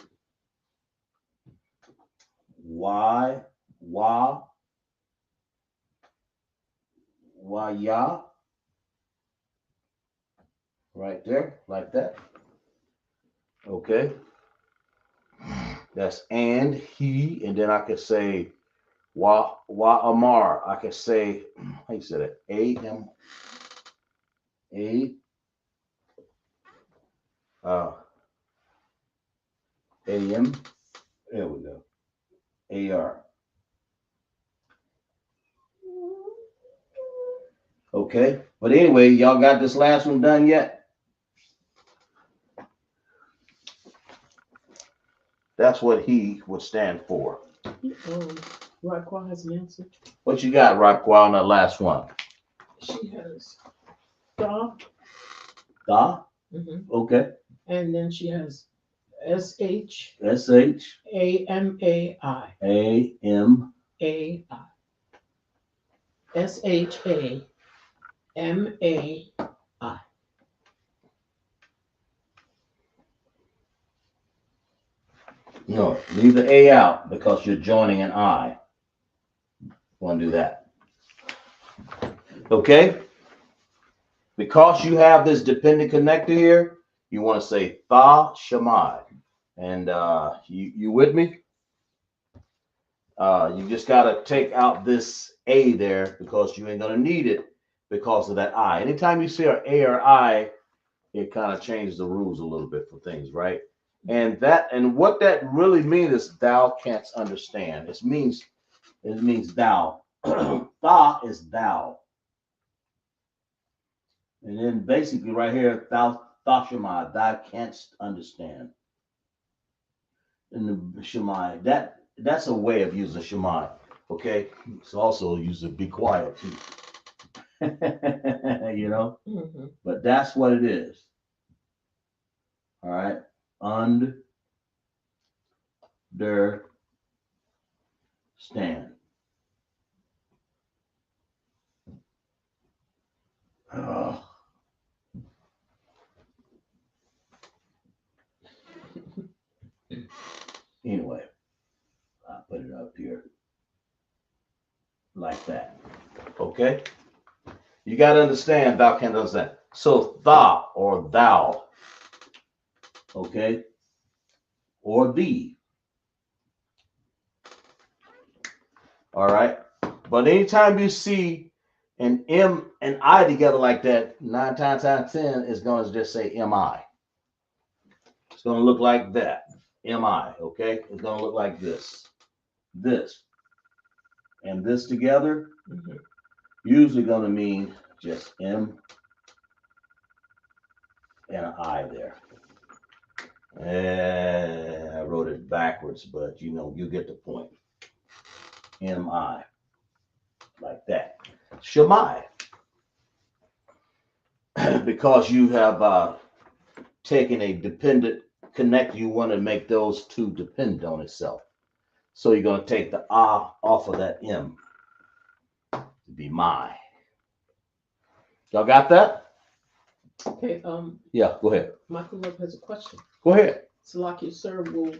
why, wa, ya, right there, like that. Okay. That's and he, and then I could say wa amar. I could say, how you said it? A-M, A, A-M, There we go. AR. Okay. But anyway, y'all got this last one done yet? That's what he would stand for. Raquel has an answer. What you got, Raquel, on that last one? She has da. Da? Mm-hmm. Okay. And then she has SH. SH. AMAI. AMAI. SHAMAI. No, leave the A out because you're joining an I. Want to do that. Okay? Because you have this dependent connector here, you want to say Tha Shammai. And you with me? You just got to take out this A there because you ain't going to need it because of that I. Anytime you see an A or I, it kind of changes the rules a little bit for things, right? And what that really means is thou canst understand. It means thou. Tha is thou. And then basically right here, thou Shammai, thou canst understand. And the Shammai, that's a way of using Shammai. Okay, it's also used to be quiet too. You know, Mm-hmm. but that's what it is. All right, understand. Anyway, I'll put it up here like that. Okay, you got to understand. Thou can't understand. So thou or thou. Okay, or thee. All right. But anytime you see an M and I together like that, 9 times out of 10 is going to just say MI. It's going to look like that. MI. Okay. It's going to look like this. This. And this together, usually going to mean just M and an I there. And I wrote it backwards, but you know, you get the point. MI. Like that. Shammai. Because you have taken a dependent connector, you want to make those two depend on itself. So you're going to take the ah off of that M to be my. Y'all got that? Okay. Yeah, go ahead. Michael Love has a question. Go ahead. Salaki, sir, will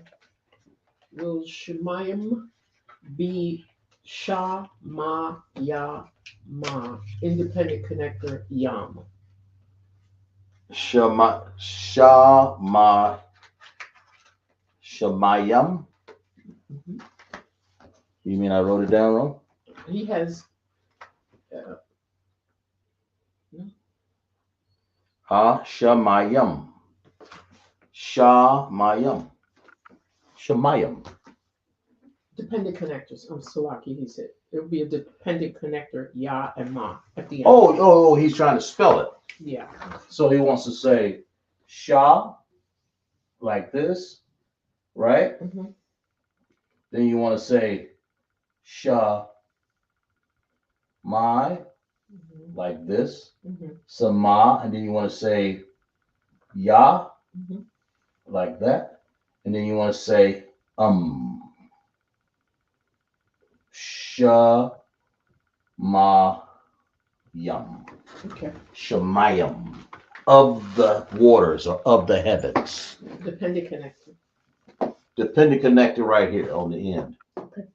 Shemayim be Sha Ma Ya Ma independent connector Yam? Shamayam. Mm-hmm. You mean I wrote it down wrong? He has. Shamayam. Shamayam. Shamayam. Dependent connectors. Salaki, he said. It would be a dependent connector, Ya and Ma, at the end. Oh, he's trying to spell it. Yeah. So he wants to say Sha, like this, right? Mm-hmm. Then you want to say Sha, my, like this. Mm-hmm. Sama, and then you want to say Ya, like that. And then you want to say Sha, ma, yum. Okay. Shemayim, of the waters or of the heavens. Dependent connector. Dependent connector right here on the end. Okay.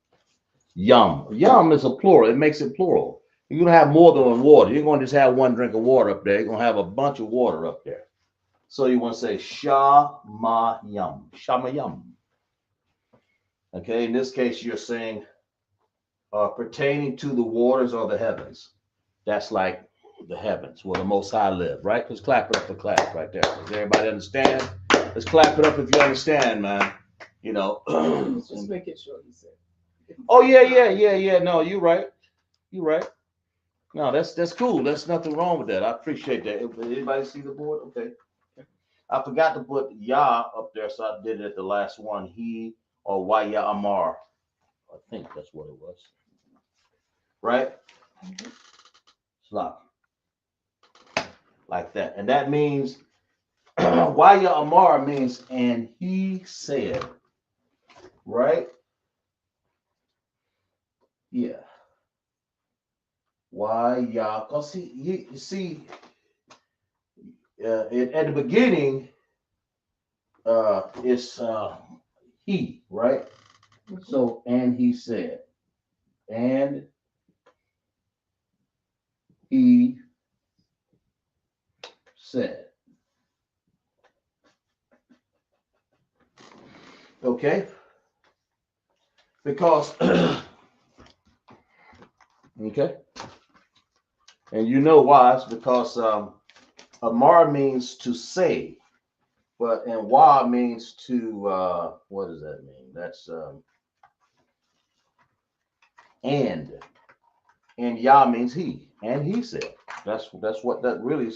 Yum. Yum is a plural. It makes it plural. You're going to have more than one water. You're going to just have one drink of water up there. You're going to have a bunch of water up there. So you want to say Shamayam. Shamayam. Okay, in this case, you're saying pertaining to the waters or the heavens. That's like the heavens where the Most High live, right? Let's clap it up for class right there. Does everybody understand? Let's clap it up if you understand, man. you know. Just making sure he said. Oh yeah. No, you're right. You're right. No, that's cool. There's nothing wrong with that. I appreciate that. Anybody see the board? Okay. I forgot to put Yah up there, so I did it at the last one. He or Waya Amar. I think that's what it was. Right? Slop. Like that. And that means Waya Amar means and he said. Right? Yeah. Waya. Because you see, at the beginning, it's he, right? So, and he said. And he said. Okay? Because, okay? And you know why? It's because Amar means to say, but and Wa means to, what does that mean? That's and Yah means he, and he said. That's what that really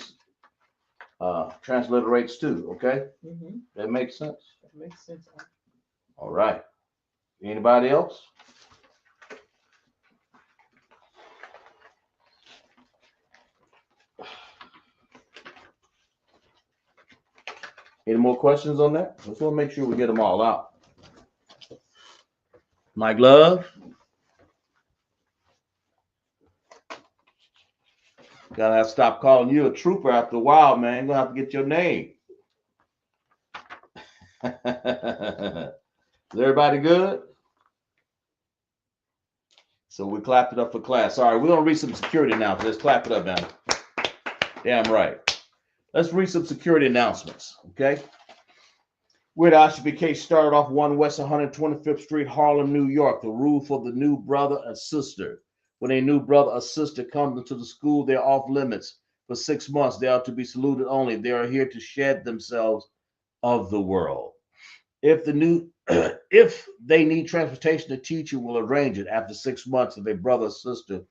transliterates to. Okay, that makes sense. That makes sense. All right. Anybody else? Any more questions on that? Let's want to make sure we get them all out. Mike Love. Gotta have to stop calling you a trooper after a while, man. You're gonna have to get your name. Is everybody good? So we clapped it up for class. All right, we're gonna read some security announcements. Let's clap it up now. Damn right. Let's read some security announcements, okay? We're at ISUPK started off 1 West 125th Street, Harlem, New York. The rule for the new brother and sister. When a new brother or sister comes into the school, they're off limits. For 6 months, they are to be saluted only. They are here to shed themselves of the world. If they need transportation, the teacher will arrange it. After 6 months, if a brother or sister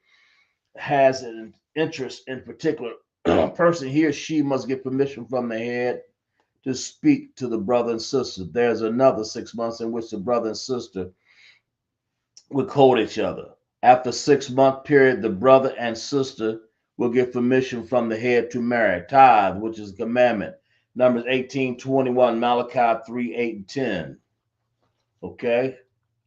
has an interest in a particular person, he or she must get permission from the head to speak to the brother and sister. There's another 6 months in which the brother and sister will court each other. After 6 month period, the brother and sister will get permission from the head to marry. Tithe, which is a commandment. Numbers 18:21, Malachi 3:8 and 10. Okay,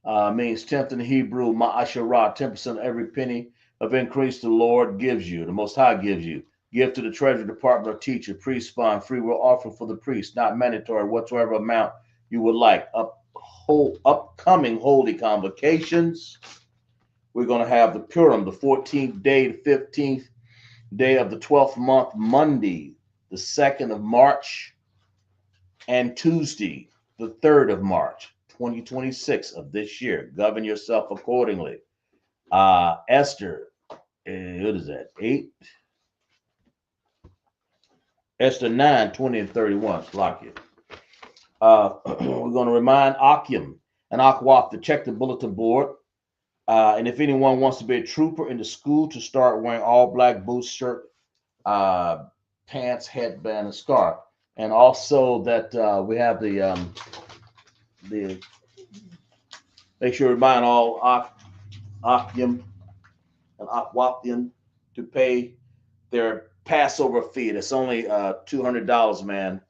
means 10th in Hebrew, ma'asharah, 10% of every penny of increase the Lord gives you, the Most High gives you. Give to the Treasury Department or teacher, priest fund, free will offering for the priest, not mandatory, whatsoever amount you would like. Upcoming holy convocations. We're going to have the Purim, the 14th day, the 15th day of the 12th month, Monday, the 2nd of March, and Tuesday, the 3rd of March, 2026 of this year. Govern yourself accordingly. Esther, what is that? 8? Esther 9, 20, and 31. Lock it. We're going to remind Akim and Akwaf to check the bulletin board. And if anyone wants to be a trooper in the school, to start wearing all black boots, shirt, pants, headband, and scarf. And also that we have the make sure we remind all Akim and Akwafian to pay their Passover fee. It's only $200, man.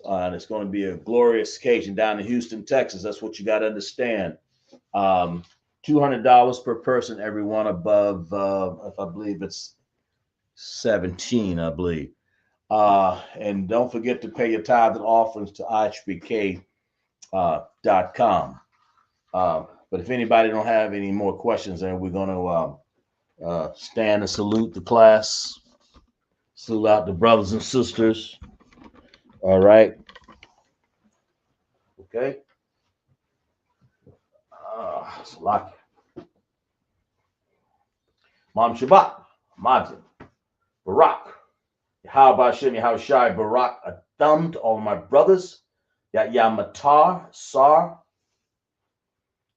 And it's going to be a glorious occasion down in Houston, Texas. That's what you got to understand. $200 per person, everyone above, if I believe it's 17, I believe. And don't forget to pay your tithe and offerings to ISUPK.com. But if anybody don't have any more questions, then we're going to stand and salute the class. Salute out the brothers and sisters. All right. Okay. Salaki. Mam Shabbat. Majid. Barak. Yahweh Hashem Yahushai Barak. A thumb to all my brothers. Yamatar. Sar.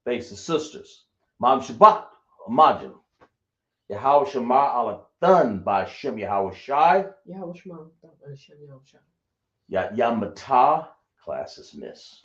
Thanks to sisters. Mam Shabbat, Imagine. Yahweh Shamar ala Thun by Shem Yahweh Shai. Yahweh Shema, Hashem Yahweh Shai. Yamata, class is miss.